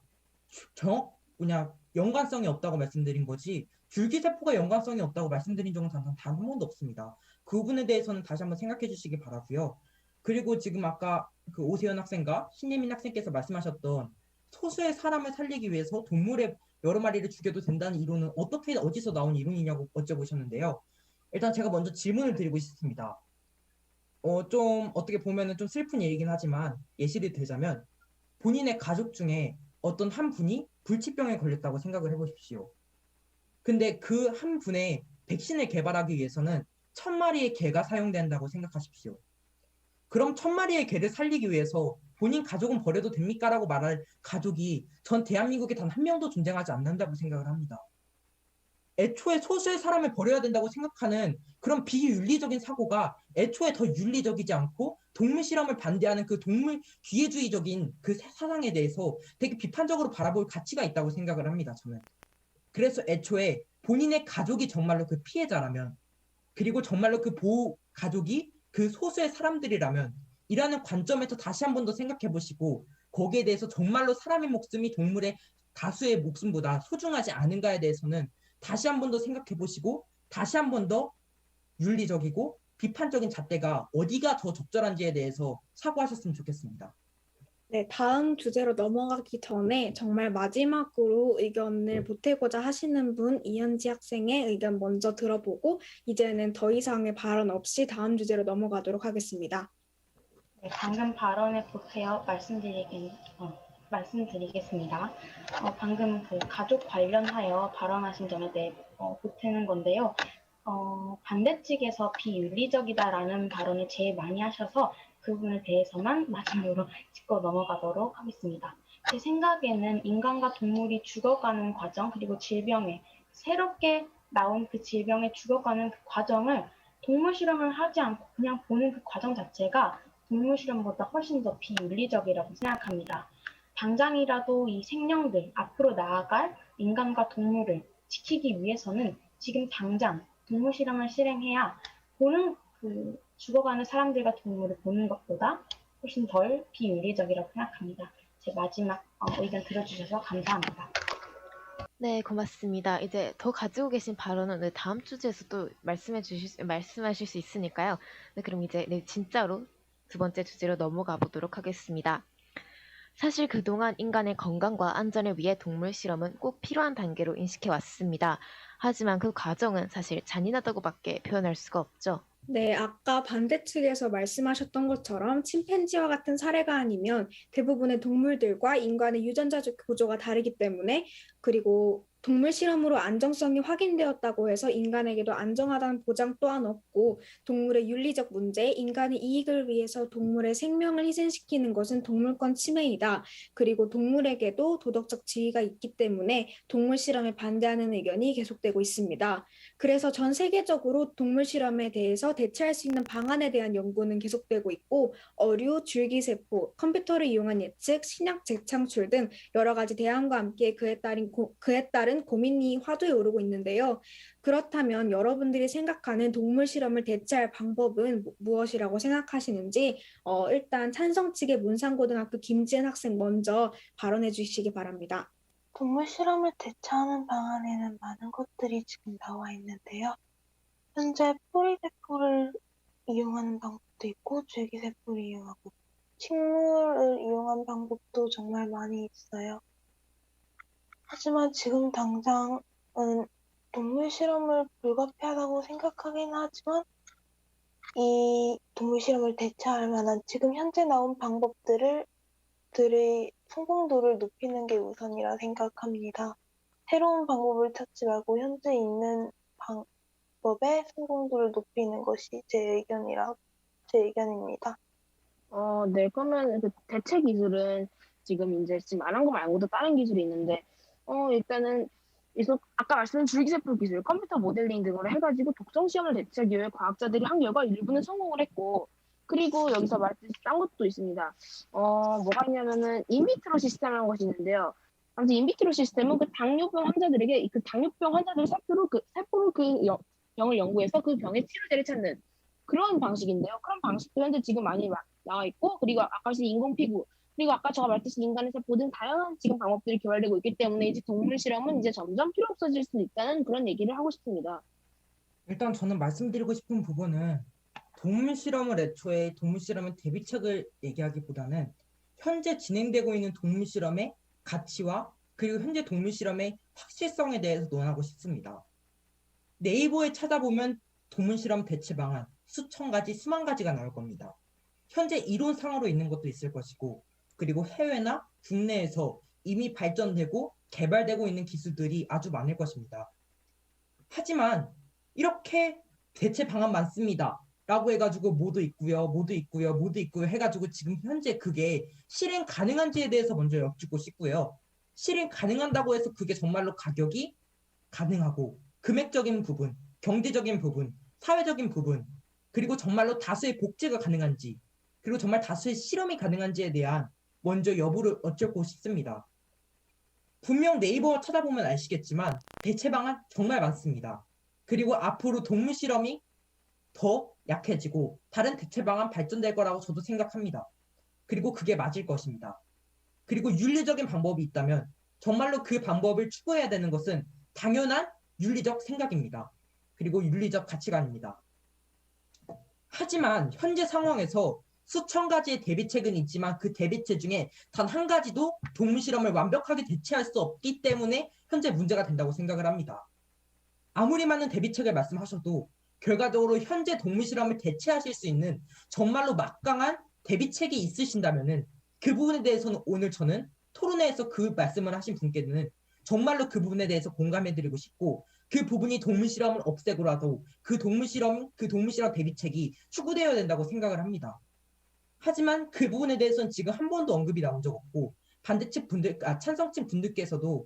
그냥 연관성이 없다고 말씀드린 거지 줄기세포가 연관성이 없다고 말씀드린 적은 단 한 번도 없습니다. 그 부분에 대해서는 다시 한번 생각해 주시기 바라고요. 그리고 지금 아까 그 오세현 학생과 신예민 학생께서 말씀하셨던 소수의 사람을 살리기 위해서 동물의 여러 마리를 죽여도 된다는 이론은 어디서 나온 이론이냐고 여쭤보셨는데요. 일단 제가 먼저 질문을 드리고 싶습니다. 좀 어떻게 보면은 좀 슬픈 얘기긴 하지만 예시를 들자면 본인의 가족 중에 어떤 한 분이 불치병에 걸렸다고 생각을 해보십시오. 근데 그 한 분의 백신을 개발하기 위해서는 1000마리의 개가 사용된다고 생각하십시오. 그럼 1000마리의 개를 살리기 위해서 본인 가족은 버려도 됩니까? 라고 말할 가족이 전 대한민국에 단 한 명도 존재하지 않는다고 생각을 합니다. 애초에 소수의 사람을 버려야 된다고 생각하는 그런 비윤리적인 사고가 애초에 더 윤리적이지 않고 동물 실험을 반대하는 그 동물 기회주의적인 그 사상에 대해서 되게 비판적으로 바라볼 가치가 있다고 생각을 합니다. 저는. 그래서 애초에 본인의 가족이 정말로 그 피해자라면 그리고 정말로 그 보호 가족이 그 소수의 사람들이라면 이라는 관점에서 다시 한 번 더 생각해 보시고 거기에 대해서 정말로 사람의 목숨이 동물의 다수의 목숨보다 소중하지 않은가에 대해서는 다시 한 번 더 생각해 보시고 다시 한 번 더 윤리적이고 비판적인 잣대가 어디가 더 적절한지에 대해서 사고하셨으면 좋겠습니다. 네, 다음 주제로 넘어가기 전에 정말 마지막으로 의견을 보태고자 하시는 분 이현지 학생의 의견 먼저 들어보고 이제는 더 이상의 발언 없이 다음 주제로 넘어가도록 하겠습니다. 네, 방금 발언에 보태어 말씀드리겠습니다. 방금 그 가족 관련하여 발언하신 점에 대해 보태는 건데요. 반대 측에서 비윤리적이다라는 발언을 제일 많이 하셔서 그 부분에 대해서만 마지막으로 짚고 넘어가도록 하겠습니다. 제 생각에는 인간과 동물이 죽어가는 과정 그리고 질병에 새롭게 나온 그 질병에 죽어가는 그 과정을 동물 실험을 하지 않고 그냥 보는 그 과정 자체가 동물 실험보다 훨씬 더 비윤리적이라고 생각합니다. 당장이라도 이 생명들, 앞으로 나아갈 인간과 동물을 지키기 위해서는 지금 당장 동물 실험을 실행해야 죽어가는 사람들과 동물을 보는 것보다 훨씬 덜 비윤리적이라고 생각합니다. 제 마지막 의견 들어주셔서 감사합니다. 네, 고맙습니다. 이제 더 가지고 계신 발언은 다음 주제에서 또 말씀하실 수 있으니까요. 네, 그럼 이제 진짜로 두 번째 주제로 넘어가 보도록 하겠습니다. 사실 그동안 인간의 건강과 안전을 위해 동물 실험은 꼭 필요한 단계로 인식해 왔습니다. 하지만 그 과정은 사실 잔인하다고밖에 표현할 수가 없죠. 네, 아까 반대측에서 말씀하셨던 것처럼 침팬지와 같은 사례가 아니면 대부분의 동물들과 인간의 유전자적 구조가 다르기 때문에, 그리고 동물 실험으로 안정성이 확인되었다고 해서 인간에게도 안정하다는 보장 또한 없고, 동물의 윤리적 문제, 인간의 이익을 위해서 동물의 생명을 희생시키는 것은 동물권 침해이다. 그리고 동물에게도 도덕적 지위가 있기 때문에 동물 실험에 반대하는 의견이 계속되고 있습니다. 그래서 전 세계적으로 동물 실험에 대해서 대체할 수 있는 방안에 대한 연구는 계속되고 있고, 어류, 줄기세포, 컴퓨터를 이용한 예측, 신약 재창출 등 여러 가지 대안과 함께 그에 따른 고민이 화두에 오르고 있는데요. 그렇다면 여러분들이 생각하는 동물 실험을 대체할 방법은 무엇이라고 생각하시는지 일단 찬성 측의 문산고등학교 김지은 학생 먼저 발언해 주시기 바랍니다. 동물 실험을 대체하는 방안에는 많은 것들이 지금 나와 있는데요. 현재 포리세포를 이용하는 방법도 있고, 줄기세포를 이용하고, 식물을 이용한 방법도 정말 많이 있어요. 하지만 지금 당장은 동물 실험을 불가피하다고 생각하긴 하지만, 이 동물 실험을 대체할 만한 지금 현재 나온 방법들의 성공도를 높이는 게 우선이라 생각합니다. 새로운 방법을 찾지 말고 현재 있는 방법의 성공도를 높이는 것이 제 의견입니다. 네, 그러면 그 대체 기술은 지금 말한 거 말고도 다른 기술이 있는데, 일단은 아까 말씀드린 줄기세포 기술, 컴퓨터 모델링 등으로 해가지고 독성 시험을 대체하기 위해 과학자들이 한 결과 일부는 성공을 했고, 그리고 여기서 말했듯이 딴 것도 있습니다. 뭐가 있냐면은 인비트로 시스템이라는 것이 있는데요. 아무튼 인비트로 시스템은 그 당뇨병 환자들에게 그 당뇨병 환자들 세포로 그 병을 연구해서 그 병의 치료제를 찾는 그런 방식인데요. 그런 방식도 현재 지금 많이 나와 있고, 그리고 아까 말씀 인공피부, 그리고 아까 제가 말했듯이 인간의 세포 등 다양한 지금 방법들이 개발되고 있기 때문에 이제 동물 실험은 이제 점점 필요 없어질 수 있다는 그런 얘기를 하고 싶습니다. 일단 저는 말씀드리고 싶은 부분은 동물 실험을 애초에 동물 실험의 대비책을 얘기하기보다는 현재 진행되고 있는 동물 실험의 가치와 그리고 현재 동물 실험의 확실성에 대해서 논하고 싶습니다. 네이버에 찾아보면 동물 실험 대체 방안 수천 가지, 수만 가지가 나올 겁니다. 현재 이론상으로 있는 것도 있을 것이고, 그리고 해외나 국내에서 이미 발전되고 개발되고 있는 기술들이 아주 많을 것입니다. 하지만 이렇게 대체 방안 많습니다 라고 해가지고 모두 있고요 해가지고 지금 현재 그게 실행 가능한지에 대해서 먼저 여쭙고 싶고요. 실행 가능한다고 해서 그게 정말로 가격이 가능하고 금액적인 부분, 경제적인 부분, 사회적인 부분, 그리고 정말로 다수의 복제가 가능한지, 그리고 정말 다수의 실험이 가능한지에 대한 먼저 여부를 여쭙고 싶습니다. 분명 네이버 찾아보면 아시겠지만 대체 방안 정말 많습니다. 그리고 앞으로 동물 실험이 더 약해지고 다른 대체 방안 발전될 거라고 저도 생각합니다. 그리고 그게 맞을 것입니다. 그리고 윤리적인 방법이 있다면 정말로 그 방법을 추구해야 되는 것은 당연한 윤리적 생각입니다. 그리고 윤리적 가치관입니다. 하지만 현재 상황에서 수천 가지의 대비책은 있지만 그 대비책 중에 단 한 가지도 동물 실험을 완벽하게 대체할 수 없기 때문에 현재 문제가 된다고 생각을 합니다. 아무리 많은 대비책을 말씀하셔도 결과적으로 현재 동물 실험을 대체하실 수 있는 정말로 막강한 대비책이 있으신다면은 그 부분에 대해서는 오늘 저는 토론회에서 그 말씀을 하신 분께는 정말로 그 부분에 대해서 공감해드리고 싶고, 그 부분이 동물 실험을 없애고라도 그 동물 실험 대비책이 추구되어야 된다고 생각을 합니다. 하지만 그 부분에 대해서는 지금 한 번도 언급이 나온 적 없고, 찬성층 분들께서도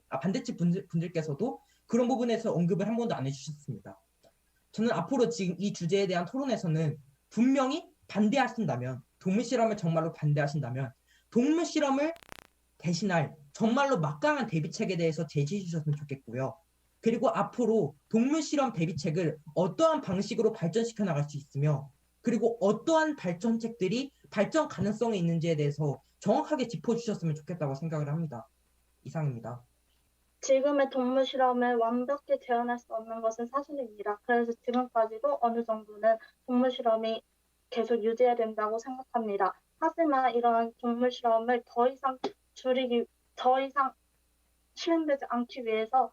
그런 부분에서 언급을 한 번도 안 해주셨습니다. 저는 앞으로 지금 이 주제에 대한 토론에서는 분명히 반대하신다면 동물 실험을 정말로 반대하신다면 동물 실험을 대신할 정말로 막강한 대비책에 대해서 제시해 주셨으면 좋겠고요. 그리고 앞으로 동물 실험 대비책을 어떠한 방식으로 발전시켜 나갈 수 있으며 그리고 어떠한 발전책들이 발전 가능성이 있는지에 대해서 정확하게 짚어주셨으면 좋겠다고 생각을 합니다. 이상입니다. 지금의 동물 실험을 완벽히 재현할 수 없는 것은 사실입니다. 그래서 지금까지도 어느 정도는 동물 실험이 계속 유지해야 된다고 생각합니다. 하지만 이러한 동물 실험을 더 이상 실행되지 않기 위해서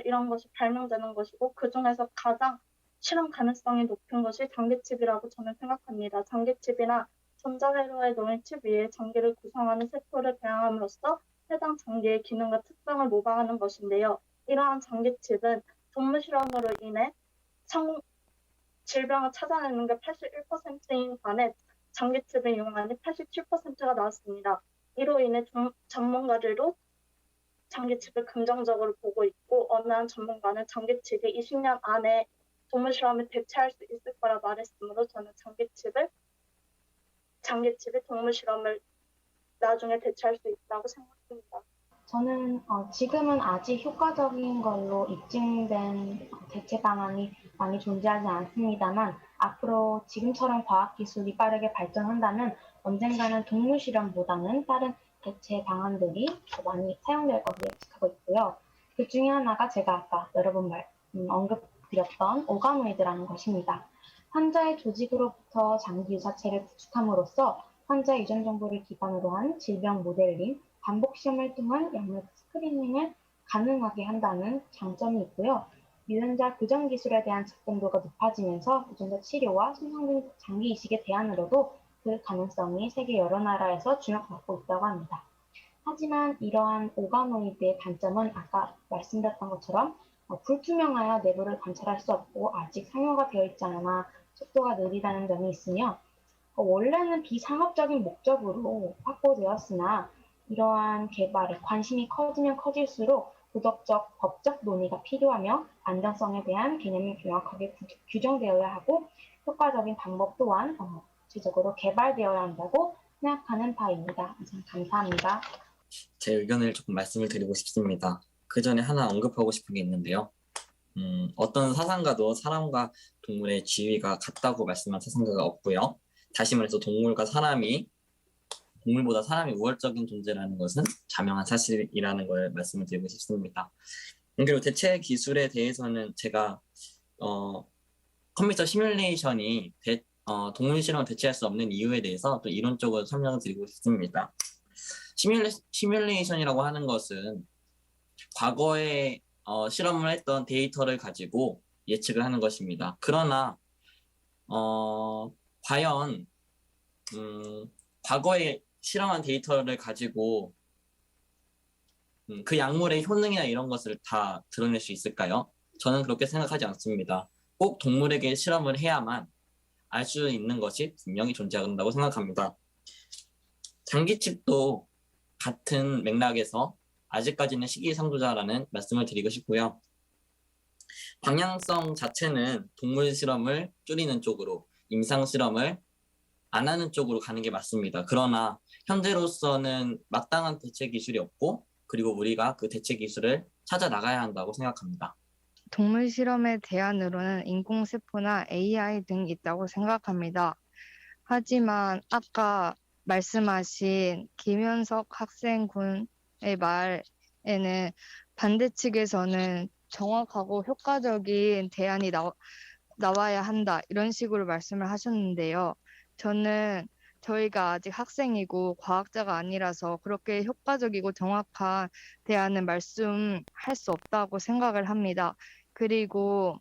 이런 것이 발명되는 것이고 그중에서 가장 실험 가능성이 높은 것이 전기칩이라고 저는 생각합니다. 전기칩이나 전자회로에 놓인 칩 위에 전기를 구성하는 세포를 배양함으로써 해당 전기의 기능과 특성을 모방하는 것인데요. 이러한 전기칩은 동물 실험으로 인해 질병을 찾아내는 게 81%인 반해 전기칩을 이용하니 87%가 나왔습니다. 이로 인해 전문가들도 전기칩을 긍정적으로 보고 있고 어느 한 전문가는 전기칩이 20년 안에 동물 실험을 대체할 수 있을 거라 말했으므로 저는 전기칩이 동물 실험을 나중에 대체할 수 있다고 생각합니다. 저는 지금은 아직 효과적인 걸로 입증된 대체 방안이 많이 존재하지 않습니다만 앞으로 지금처럼 과학기술이 빠르게 발전한다면 언젠가는 동물 실험보다는 다른 대체 방안들이 더 많이 사용될 것으로 예측하고 있고요. 그 중에 하나가 제가 아까 여러 번 언급드렸던 오가노이드라는 것입니다. 환자의 조직으로부터 장기 유사체를 구축함으로써 환자 유전 정보를 기반으로 한 질병 모델링, 반복 시험을 통한 약물 스크리닝을 가능하게 한다는 장점이 있고요. 유전자 교정 기술에 대한 접근도가 높아지면서 유전자 치료와 신성분 장기 이식의 대안으로도 그 가능성이 세계 여러 나라에서 주목받고 있다고 합니다. 하지만 이러한 오가노이드의 단점은 아까 말씀드렸던 것처럼 불투명하여 내부를 관찰할 수 없고 아직 상용화 되어 있지 않아 속도가 느리다는 점이 있으며 원래는 비상업적인 목적으로 확보되었으나 이러한 개발에 관심이 커지면 커질수록 도덕적, 법적 논의가 필요하며 안전성에 대한 개념이 명확하게 규정되어야 하고 효과적인 방법 또한 구체적으로 개발되어야 한다고 생각하는 바입니다. 이상 감사합니다. 제 의견을 조금 말씀을 드리고 싶습니다. 그 전에 하나 언급하고 싶은 게 있는데요. 어떤 사상가도 사람과 동물의 지위가 같다고 말씀한 사상가가 없고요. 다시 말해서 동물보다 사람이 우월적인 존재라는 것은 자명한 사실이라는 걸 말씀을 드리고 싶습니다. 그리고 대체 기술에 대해서는 제가 컴퓨터 시뮬레이션이 동물 실험을 대체할 수 없는 이유에 대해서 또 이론적으로 설명을 드리고 싶습니다. 시뮬레이션이라고 하는 것은 과거에 실험을 했던 데이터를 가지고 예측을 하는 것입니다. 그러나 과연 과거에 실험한 데이터를 가지고 그 약물의 효능이나 이런 것을 다 드러낼 수 있을까요? 저는 그렇게 생각하지 않습니다. 꼭 동물에게 실험을 해야만 알 수 있는 것이 분명히 존재한다고 생각합니다. 장기칩도 같은 맥락에서 아직까지는 시기상조자라는 말씀을 드리고 싶고요. 방향성 자체는 동물 실험을 줄이는 쪽으로, 임상 실험을 안 하는 쪽으로 가는 게 맞습니다. 그러나 현재로서는 마땅한 대체 기술이 없고 그리고 우리가 그 대체 기술을 찾아 나가야 한다고 생각합니다. 동물 실험의 대안으로는 인공세포나 AI 등이 있다고 생각합니다. 하지만 아까 말씀하신 김현석 학생군의 말에는 반대 측에서는 정확하고 효과적인 대안이 나와야 한다 이런 식으로 말씀을 하셨는데요. 저는 저희가 아직 학생이고 과학자가 아니라서 그렇게 효과적이고 정확한 대안을 말씀할 수 없다고 생각을 합니다. 그리고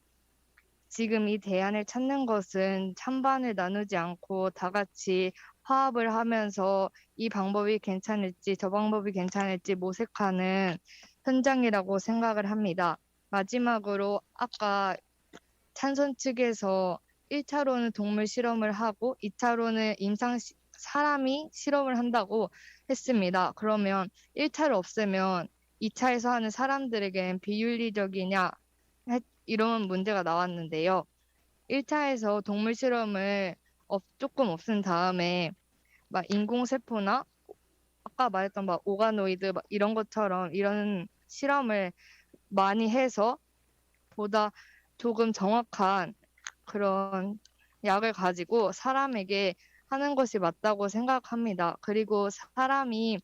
지금 이 대안을 찾는 것은 찬반을 나누지 않고 다 같이 화합을 하면서 이 방법이 괜찮을지 저 방법이 괜찮을지 모색하는 현장이라고 생각을 합니다. 마지막으로 아까 찬성 측에서 1차로는 동물 실험을 하고 2차로는 사람이 실험을 한다고 했습니다. 그러면 1차를 없애면 2차에서 하는 사람들에겐 비윤리적이냐 이런 문제가 나왔는데요. 1차에서 동물 실험을 조금 없앤 다음에 막 인공세포나 아까 말했던 막 오가노이드 막 이런 것처럼 이런 실험을 많이 해서 보다 조금 정확한 그런 약을 가지고 사람에게 하는 것이 맞다고 생각합니다. 그리고 사람이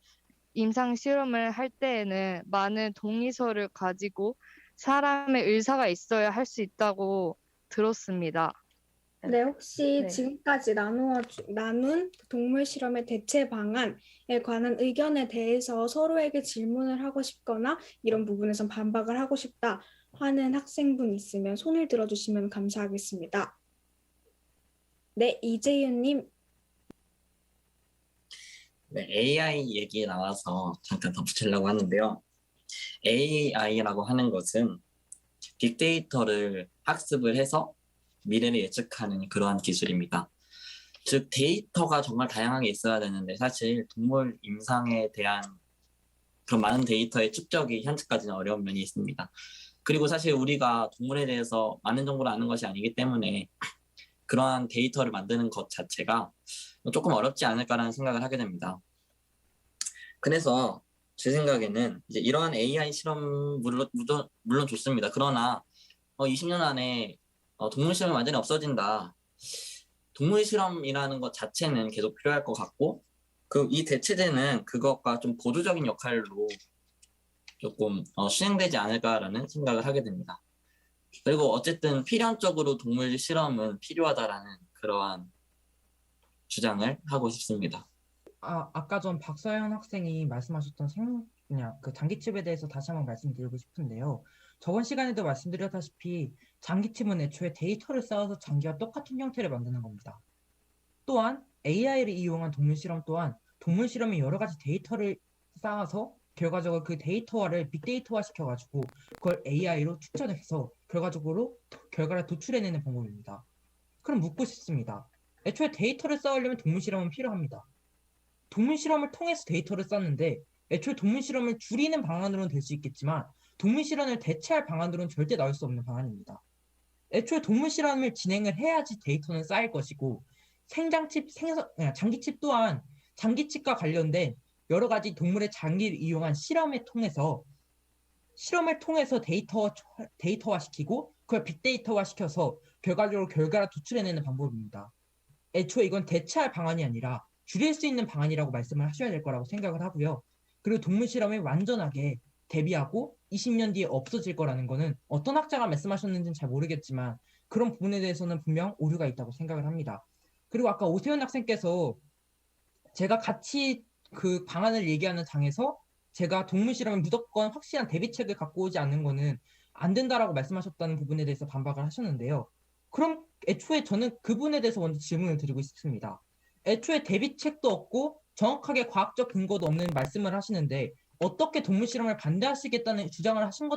임상 실험을 할 때에는 많은 동의서를 가지고 사람의 의사가 있어야 할 수 있다고 들었습니다. 네, 혹시 네. 지금까지 나눈 동물 실험의 대체 방안에 관한 의견에 대해서 서로에게 질문을 하고 싶거나 이런 부분에선 반박을 하고 싶다 하는 학생분 있으면 손을 들어주시면 감사하겠습니다. 네, 이재윤님. 네, AI 얘기 나와서 잠깐 덧붙이려고 하는데요. AI라고 하는 것은 빅데이터를 학습을 해서 미래를 예측하는 그러한 기술입니다. 즉 데이터가 정말 다양하게 있어야 되는데 사실 동물 임상에 대한 그런 많은 데이터의 축적이 현재까지는 어려운 면이 있습니다. 그리고 사실 우리가 동물에 대해서 많은 정보를 아는 것이 아니기 때문에 그러한 데이터를 만드는 것 자체가 조금 어렵지 않을까라는 생각을 하게 됩니다. 그래서 제 생각에는 이제 이러한 AI 실험 물론 좋습니다. 그러나 20년 안에 동물 실험이 완전히 없어진다. 동물 실험이라는 것 자체는 계속 필요할 것 같고 이 대체제는 그것과 좀 보조적인 역할로 조금 시행되지 않을까라는 생각을 하게 됩니다. 그리고 어쨌든 필연적으로 동물 실험은 필요하다라는 그러한 주장을 하고 싶습니다. 아까 전 박서연 학생이 말씀하셨던 그 장기칩에 대해서 다시 한번 말씀드리고 싶은데요. 저번 시간에도 말씀드렸다시피 장기칩은 애초에 데이터를 쌓아서 장기와 똑같은 형태를 만드는 겁니다. 또한 AI를 이용한 동물 실험 또한 동물 실험에 여러 가지 데이터를 쌓아서 결과적으로 그 데이터화를 빅데이터화 시켜가지고 그걸 AI로 추천해서 결과적으로 결과를 도출해내는 방법입니다. 그럼 묻고 싶습니다. 애초에 데이터를 쌓으려면 동물 실험은 필요합니다. 동물 실험을 통해서 데이터를 쌓는데 애초에 동물 실험을 줄이는 방안으로는 될 수 있겠지만 동물 실험을 대체할 방안으로는 절대 나올 수 없는 방안입니다. 애초에 동물 실험을 진행을 해야지 데이터는 쌓일 것이고 장기칩 또한 장기칩과 관련된 여러 가지 동물의 장기를 이용한 실험을 통해서 데이터화 시키고 그걸 빅데이터화 시켜서 결과적으로 결과를 도출해내는 방법입니다. 애초에 이건 대체할 방안이 아니라 줄일 수 있는 방안이라고 말씀을 하셔야 될 거라고 생각을 하고요. 그리고 동물 실험을 완전하게 대비하고 20년 뒤에 없어질 거라는 거는 어떤 학자가 말씀하셨는지는 잘 모르겠지만 그런 부분에 대해서는 분명 오류가 있다고 생각을 합니다. 그리고 아까 오세훈 학생께서 제가 같이 그 방안을 얘기하는 장에서 제가 동물 실험에 무조건 확실한 대비책을 갖고 오지 않는 거는 안 된다라고 말씀하셨다는 부분에 대해서 반박을 하셨는데요. 그럼 애초에 저는 그 부분에 대해서 먼저 질문을 드리고 싶습니다. 애초에 대비책도 없고 정확하게 과학적 근거도 없는 말씀을 하시는데 어떻게 동물 실험을 반대하시겠다는 주장을 하신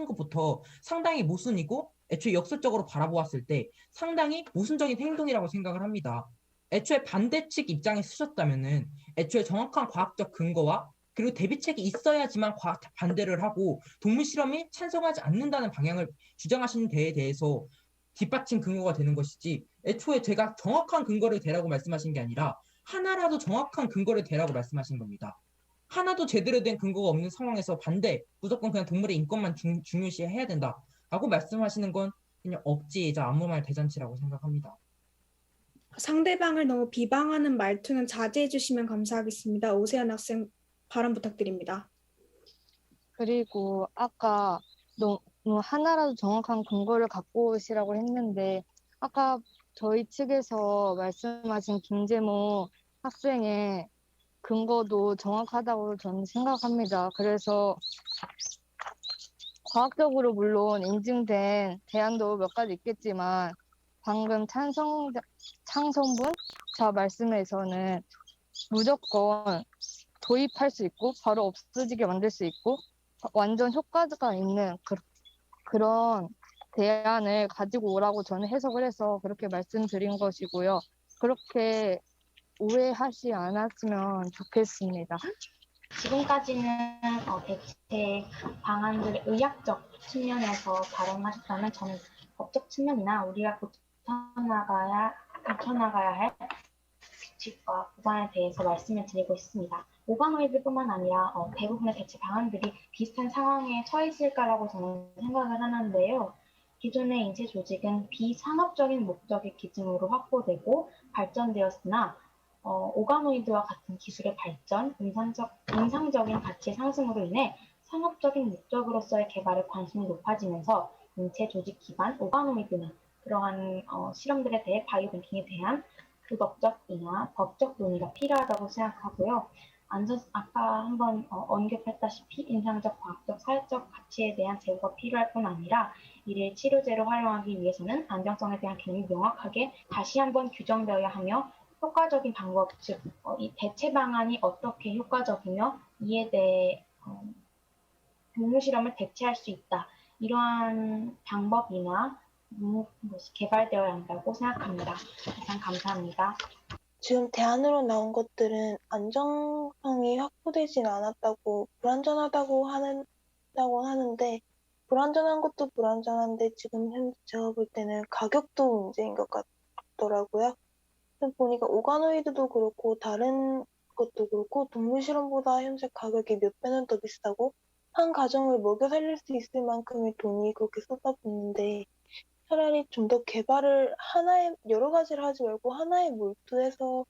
것부터 상당히 모순이고 애초에 역설적으로 바라보았을 때 상당히 모순적인 행동이라고 생각을 합니다. 애초에 반대 측 입장에 서셨다면은 애초에 정확한 과학적 근거와 그리고 대비책이 있어야지만 반대를 하고 동물 실험이 찬성하지 않는다는 방향을 주장하시는 데에 대해서 뒷받침 근거가 되는 것이지 애초에 제가 정확한 근거를 대라고 말씀하신 게 아니라 하나라도 정확한 근거를 대라고 말씀하신 겁니다. 하나도 제대로 된 근거가 없는 상황에서 무조건 그냥 동물의 인권만 중요시해야 된다라고 말씀하시는 건 그냥 억지이자 아무 말 대잔치라고 생각합니다. 상대방을 너무 비방하는 말투는 자제해 주시면 감사하겠습니다. 오세훈 학생 발언 부탁드립니다. 그리고 아까 하나라도 정확한 근거를 갖고 오시라고 했는데 아까 저희 측에서 말씀하신 김재모 학생의 근거도 정확하다고 저는 생각합니다. 그래서 과학적으로 물론 인증된 대안도 몇 가지 있겠지만 방금 창성분 자 말씀에서는 무조건 도입할 수 있고 바로 없어지게 만들 수 있고 완전 효과가 있는 그런 대안을 가지고 오라고 저는 해석을 해서 그렇게 말씀드린 것이고요. 그렇게 오해하지 않았으면 좋겠습니다. 지금까지는 대체 방안들의 의학적 측면에서 발언하셨다면 저는 법적 측면이나 우리가 고쳐나가야 지켜나가야 할 규칙과 구간에 대해서 말씀을 드리고 있습니다. 오가노이드뿐만 아니라 대부분의 대체 방안들이 비슷한 상황에 처해 있을까라고 저는 생각을 하는데요. 기존의 인체 조직은 비상업적인 목적의 기준으로 확보되고 발전되었으나 오가노이드와 같은 기술의 발전, 인상적인 가치 상승으로 인해 상업적인 목적으로서의 개발에 관심이 높아지면서 인체 조직 기반 오가노이드나 그러한 실험들에 대해 바이오뱅킹에 대한 도덕적이나 법적 논의가 필요하다고 생각하고요. 아까 한번 언급했다시피 인상적, 과학적, 사회적 가치에 대한 제고가 필요할 뿐 아니라 이를 치료제로 활용하기 위해서는 안정성에 대한 개념이 명확하게 다시 한번 규정되어야 하며 효과적인 방법, 즉 이 대체 방안이 어떻게 효과적이며 이에 대해 동물 실험을 대체할 수 있다. 이러한 방법이나 것이 개발되어야 한다고 생각합니다. 이상 감사합니다. 지금 대안으로 나온 것들은 안정성이 확보되진 않았다고 불안전하다고 하는데 불안전한 것도 불안전한데 지금 현재 제가 볼 때는 가격도 문제인 것 같더라고요. 보니까 오가노이드도 그렇고 다른 것도 그렇고 동물 실험보다 현재 가격이 몇 배는 더 비싸고 한 가정을 먹여 살릴 수 있을 만큼의 돈이 그렇게 쏟아붓는데 차라리 좀 더 개발을 여러 가지를 하지 말고 하나에 몰두해서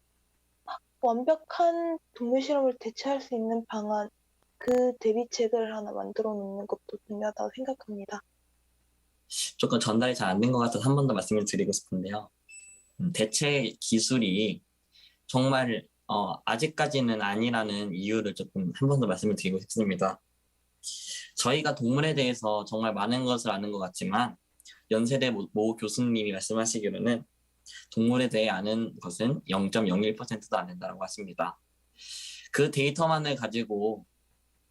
완벽한 동물 실험을 대체할 수 있는 방안, 그 대비책을 하나 만들어 놓는 것도 중요하다고 생각합니다. 조금 전달이 잘 안 된 것 같아서 한 번 더 말씀을 드리고 싶은데요. 대체 기술이 정말 아직까지는 아니라는 이유를 조금 한 번 더 말씀을 드리고 싶습니다. 저희가 동물에 대해서 정말 많은 것을 아는 것 같지만 연세대 모 교수님이 말씀하시기로는 동물에 대해 아는 것은 0.01%도 안 된다고 하십니다. 그 데이터만을 가지고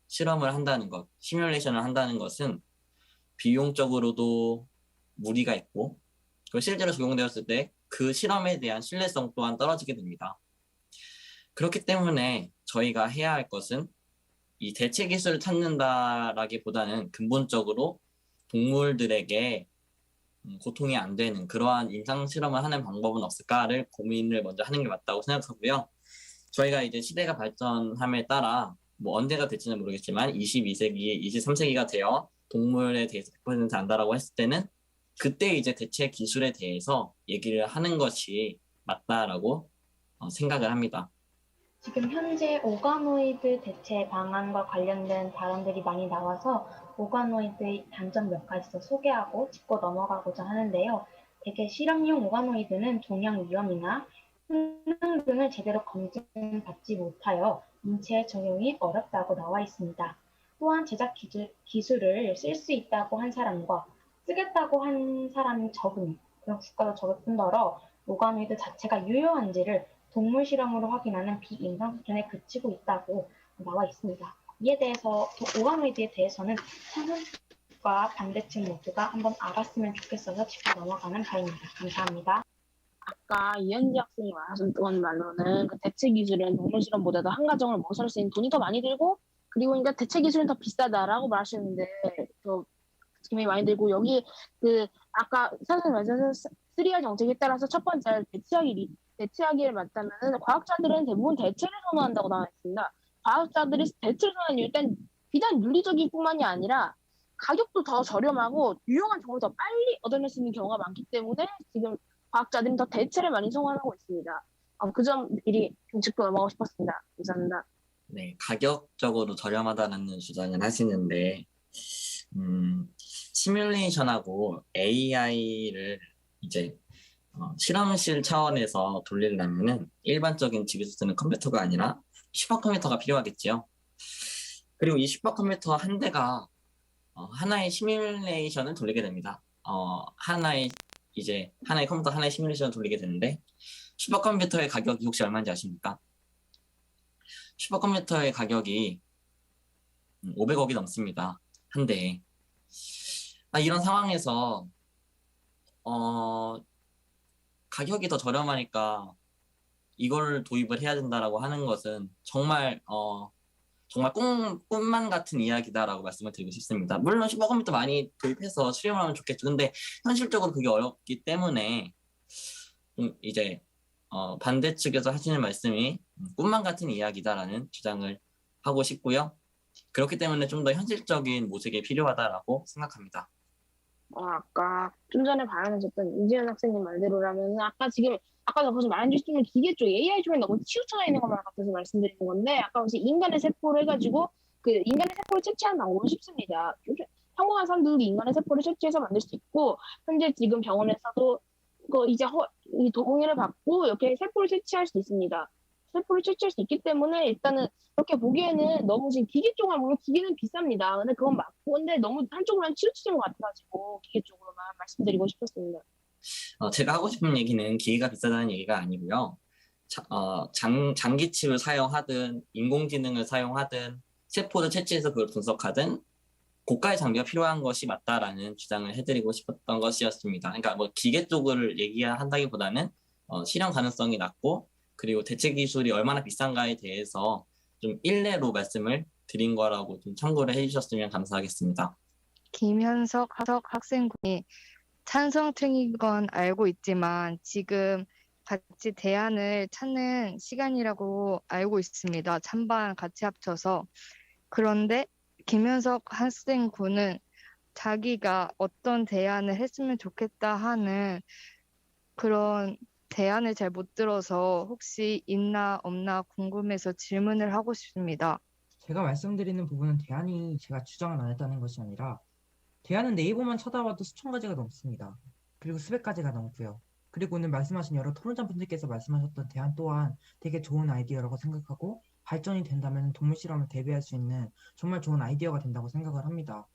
실험을 한다는 것, 시뮬레이션을 한다는 것은 비용적으로도 무리가 있고 그리고 실제로 적용되었을 때 그 실험에 대한 신뢰성 또한 떨어지게 됩니다. 그렇기 때문에 저희가 해야 할 것은 이 대체 기술을 찾는다라기보다는 근본적으로 동물들에게 고통이 안 되는 그러한 임상 실험을 하는 방법은 없을까를 고민을 먼저 하는 게 맞다고 생각하고요. 저희가 이제 시대가 발전함에 따라 언제가 될지는 모르겠지만 22세기, 23세기가 되어 동물에 대해서 100% 안다라고 했을 때는 그때 이제 대체 기술에 대해서 얘기를 하는 것이 맞다라고 생각을 합니다. 지금 현재 오가노이드 대체 방안과 관련된 발언들이 많이 나와서 오가노이드의 단점 몇 가지 더 소개하고 짚고 넘어가고자 하는데요. 대개 실험용 오가노이드는 종양 위험이나 효능 등을 제대로 검증받지 못하여 인체에 적용이 어렵다고 나와 있습니다. 또한 제작 기술을 쓸 수 있다고 한 사람과 쓰겠다고 한 사람이 적은 그런 국가도 적을 뿐더러 오가노이드 자체가 유효한지를 동물 실험으로 확인하는 비임상 수준에 그치고 있다고 나와 있습니다. 이에 대해서 오가노이드에 대해서는 찬성과 반대측 모두가 한번 알았으면 좋겠어서 짚고 넘어가는 바입니다. 감사합니다. 아까 이현지 학생이 말하셨던 말로는 그 대체 기술은 동물 실험보다도 한 가정을 먹여 살릴 수 있는 돈이 더 많이 들고 그리고 이제 대체 기술은 더 비싸다라고 말하시는데 더 금액이 많이 들고 여기 아까 선생님 말씀하신 3R 정책에 따라서 첫 번째 대체하기를 맞다면은 과학자들은 대부분 대체를 선호한다고 나와 있습니다. 과학자들이 대체를 선호하는 이유 일단 비단 윤리적일 뿐만이 아니라 가격도 더 저렴하고 유용한 정보를 더 빨리 얻어낼 수 있는 경우가 많기 때문에 지금 과학자들은 더 대체를 많이 선호하고 있습니다. 그 점 미리 짚고 넘어가고 싶었습니다. 감사합니다. 네, 가격적으로 저렴하다는 주장을 하시는데 시뮬레이션하고 AI를 이제 실험실 차원에서 돌리려면은 일반적인 집에서 쓰는 컴퓨터가 아니라 슈퍼컴퓨터가 필요하겠지요. 그리고 이 슈퍼컴퓨터 한 대가 하나의 시뮬레이션을 돌리게 됩니다. 하나의 컴퓨터 하나의 시뮬레이션을 돌리게 되는데 슈퍼컴퓨터의 가격이 혹시 얼마인지 아십니까? 슈퍼컴퓨터의 가격이 500억이 넘습니다. 한 대에. 이런 상황에서 가격이 더 저렴하니까 이걸 도입을 해야 된다라고 하는 것은 정말 꿈만 같은 이야기다라고 말씀을 드리고 싶습니다. 물론 슈퍼컴퓨터 많이 도입해서 수렴을 하면 좋겠죠. 근데 현실적으로 그게 어렵기 때문에 좀 이제 반대측에서 하시는 말씀이 꿈만 같은 이야기다라는 주장을 하고 싶고요. 그렇기 때문에 좀 더 현실적인 모색이 필요하다라고 생각합니다. 아까 좀 전에 발언하셨던 이재현 학생님 말대로라면 아까 저 말해주신 기계 쪽 AI 쪽에 너무 치우쳐져 있는 것만 같아서 말씀드리는 건데 아까 혹시 인간의 세포를 해가지고 그 인간의 세포를 채취하는 방법은 쉽습니다. 평범한 사람들도 인간의 세포를 채취해서 만들 수 있고 현재 지금 병원에서도 이 동의를 받고 이렇게 세포를 채취할 수 있습니다. 세포를 채취할 수 있기 때문에 일단은 그렇게 보기에는 너무 지금 기계 쪽만 물론 기계는 비쌉니다. 근데 그건 맞고 근데 너무 한쪽으로만 치우치는 것 같아가지고 기계 쪽으로만 말씀드리고 싶었습니다. 제가 하고 싶은 얘기는 기계가 비싸다는 얘기가 아니고요. 장기칩을 사용하든 인공지능을 사용하든 세포를 채취해서 그걸 분석하든 고가의 장비가 필요한 것이 맞다라는 주장을 해드리고 싶었던 것이었습니다. 그러니까 뭐 기계 쪽을 얘기한다기보다는 실현 가능성이 낮고 그리고 대체 기술이 얼마나 비싼가에 대해서 좀 일례로 말씀을 드린 거라고 좀 참고를 해주셨으면 감사하겠습니다. 김현석 학생군이 찬성층인 건 알고 있지만 지금 같이 대안을 찾는 시간이라고 알고 있습니다. 찬반 같이 합쳐서. 그런데 김현석 학생군은 자기가 어떤 대안을 했으면 좋겠다 하는 그런 대안을 잘 못 들어서 혹시 있나 없나 궁금해서 질문을 하고 싶습니다. 제가 말씀드리는 부분은 대안이 제가 주장을 안 했다는 것이 아니라 대안은 네이버만 찾아봐도 수천 가지가 넘습니다. 그리고 수백 가지가 넘고요. 그리고 오늘 말씀하신 여러 토론자분들께서 말씀하셨던 대안 또한 되게 좋은 아이디어라고 생각하고 발전이 된다면 동물 실험을 대비할 수 있는 정말 좋은 아이디어가 된다고 생각을 합니다.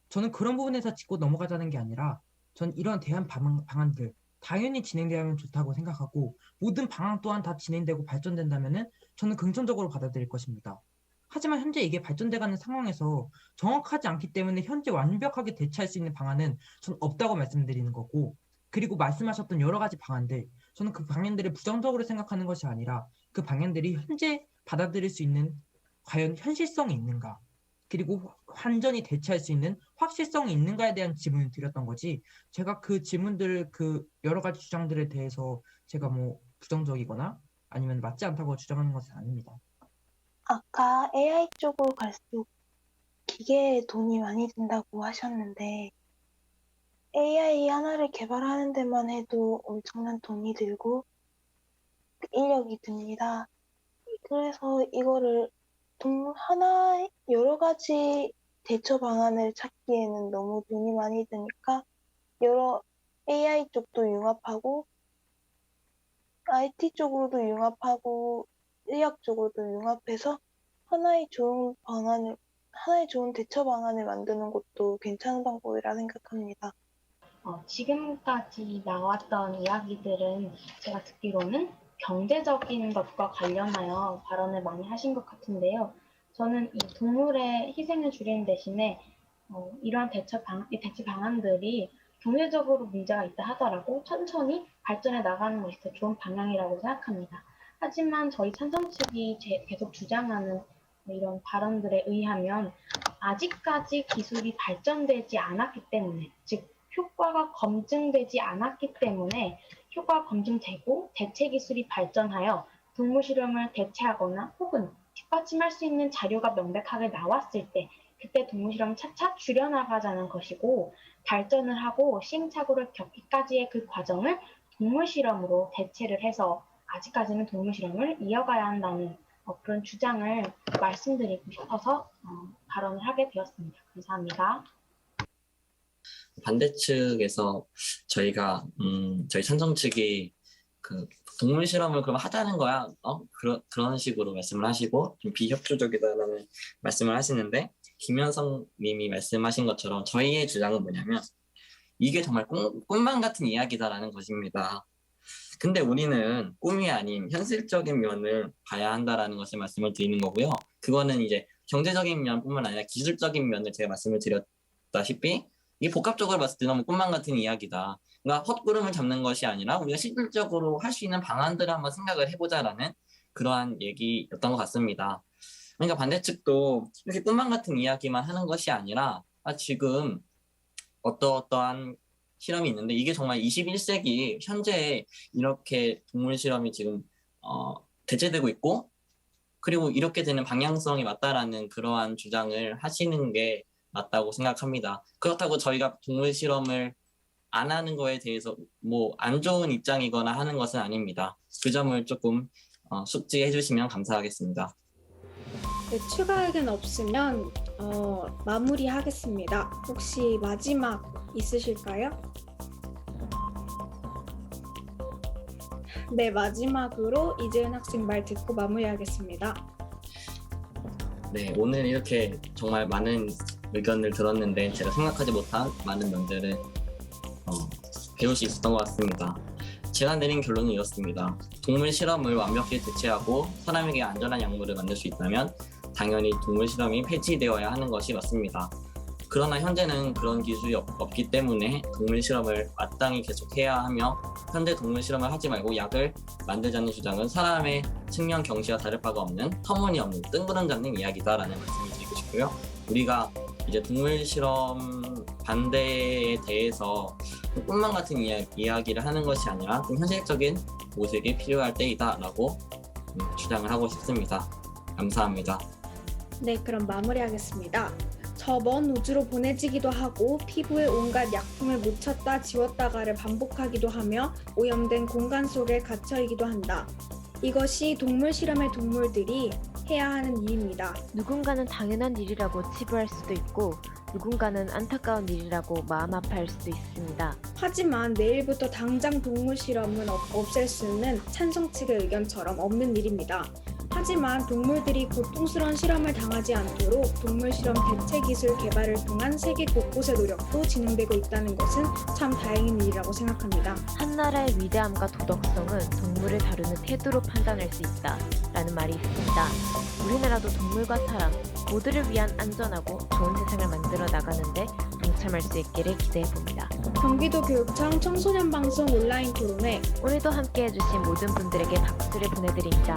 저는 그런 부분에서 짚고 넘어가자는 게 아니라 전 이런 대안 방안들 당연히 진행되면 좋다고 생각하고 모든 방안 또한 다 진행되고 발전된다면 저는 긍정적으로 받아들일 것입니다. 하지만 현재 이게 발전돼가는 상황에서 정확하지 않기 때문에 현재 완벽하게 대처할 수 있는 방안은 전 없다고 말씀드리는 거고 그리고 말씀하셨던 여러 가지 방안들 저는 그 방안들을 부정적으로 생각하는 것이 아니라 그 방안들이 현재 받아들일 수 있는 과연 현실성이 있는가 그리고 완전히 대처할 수 있는 확실성이 있는가에 대한 질문을 드렸던 거지 제가 그 질문들 그 여러 가지 주장들에 대해서 제가 뭐 부정적이거나 아니면 맞지 않다고 주장하는 것은 아닙니다. 아까 AI 쪽으로 갈수록 기계에 돈이 많이 든다고 하셨는데 AI 하나를 개발하는 데만 해도 엄청난 돈이 들고 인력이 듭니다. 그래서 이거를 여러 가지 대처 방안을 찾기에는 너무 돈이 많이 드니까 여러 AI 쪽도 융합하고 IT 쪽으로도 융합하고 의학 쪽으로도 융합해서 하나의 좋은 대처 방안을 만드는 것도 괜찮은 방법이라 생각합니다. 지금까지 나왔던 이야기들은 제가 듣기로는 경제적인 것과 관련하여 발언을 많이 하신 것 같은데요. 저는 이 동물의 희생을 줄이는 대신에 이러한 대체 방안들이 경제적으로 문제가 있다 하더라도 천천히 발전해 나가는 것이 더 좋은 방향이라고 생각합니다. 하지만 저희 찬성 측이 계속 주장하는 이런 발언들에 의하면 아직까지 기술이 발전되지 않았기 때문에, 즉 효과가 검증되지 않았기 때문에 효과가 검증되고 대체 기술이 발전하여 동물 실험을 대체하거나 혹은 뒷받침할 수 있는 자료가 명백하게 나왔을 때 그때 동물 실험을 차차 줄여나가자는 것이고 발전을 하고 시행착오를 겪기까지의 그 과정을 동물 실험으로 대체를 해서 아직까지는 동물 실험을 이어가야 한다는 그런 주장을 말씀드리고 싶어서 발언을 하게 되었습니다. 감사합니다. 반대측에서 저희가 저희 찬성 측이 그 동물 실험을 그럼 하자는 거야 그런 식으로 말씀을 하시고 좀 비협조적이다라는 말씀을 하시는데 김현성 님이 말씀하신 것처럼 저희의 주장은 뭐냐면 이게 정말 꿈만 같은 이야기다라는 것입니다. 근데 우리는 꿈이 아닌 현실적인 면을 봐야 한다라는 것을 말씀을 드리는 거고요. 그거는 이제 경제적인 면뿐만 아니라 기술적인 면을 제가 말씀을 드렸다시피 이게 복합적으로 봤을 때 너무 꿈만 같은 이야기다. 그러니까 헛구름을 잡는 것이 아니라 우리가 실질적으로 할 수 있는 방안들을 한번 생각을 해보자라는 그러한 얘기였던 것 같습니다. 그러니까 반대측도 이렇게 꿈만 같은 이야기만 하는 것이 아니라 지금 어떠한 실험이 있는데 이게 정말 21세기 현재 이렇게 동물 실험이 지금 대체되고 있고 그리고 이렇게 되는 방향성이 맞다라는 그러한 주장을 하시는 게 맞다고 생각합니다. 그렇다고 저희가 동물 실험을 안 하는 거에 대해서 뭐 안 좋은 입장이거나 하는 것은 아닙니다. 그 점을 조금 숙지해 주시면 감사하겠습니다. 네, 추가 의견 없으면 마무리하겠습니다. 혹시 마지막 있으실까요? 네, 마지막으로 이재은 학생 말 듣고 마무리하겠습니다. 네, 오늘 이렇게 정말 많은 의견을 들었는데 제가 생각하지 못한 많은 면들을 배울 수 있었던 것 같습니다. 제가 내린 결론은 이렇습니다. 동물 실험을 완벽히 대체하고 사람에게 안전한 약물을 만들 수 있다면 당연히 동물 실험이 폐지되어야 하는 것이 맞습니다. 그러나 현재는 그런 기술이 없기 때문에 동물 실험을 마땅히 계속해야 하며 현재 동물 실험을 하지 말고 약을 만들자는 주장은 사람의 측면 경시와 다를 바가 없는 터무니없는 뜬구름 잡는 이야기다라는 말씀을 드리고 싶고요. 우리가 이제 동물 실험 반대에 대해서 꿈만 같은 이야기를 하는 것이 아니라 좀 현실적인 모색이 필요할 때이다라고 주장을 하고 싶습니다. 감사합니다. 네, 그럼 마무리하겠습니다. 저 먼 우주로 보내지기도 하고 피부에 온갖 약품을 묻혔다 지웠다가를 반복하기도 하며 오염된 공간 속에 갇혀있기도 한다. 이것이 동물 실험의 동물들이 해야 하는 일입니다. 누군가는 당연한 일이라고 치부할 수도 있고 누군가는 안타까운 일이라고 마음 아파할 수도 있습니다. 하지만 내일부터 당장 동물 실험은 없앨 수는 찬성 측의 의견처럼 없는 일입니다. 하지만 동물들이 고통스러운 실험을 당하지 않도록 동물 실험 대체 기술 개발을 통한 세계 곳곳의 노력도 진행되고 있다는 것은 참 다행인 일이라고 생각합니다. 한 나라의 위대함과 도덕성은 동물을 다루는 태도로 판단할 수 있다라는 말이 있습니다. 우리나라도 동물과 사람 모두를 위한 안전하고 좋은 세상을 만들어 나가는데 동참할 수 있기를 기대해 봅니다. 경기도교육청 청소년 방송 온라인 토론회 오늘도 함께 해주신 모든 분들에게 박수를 보내드립니다.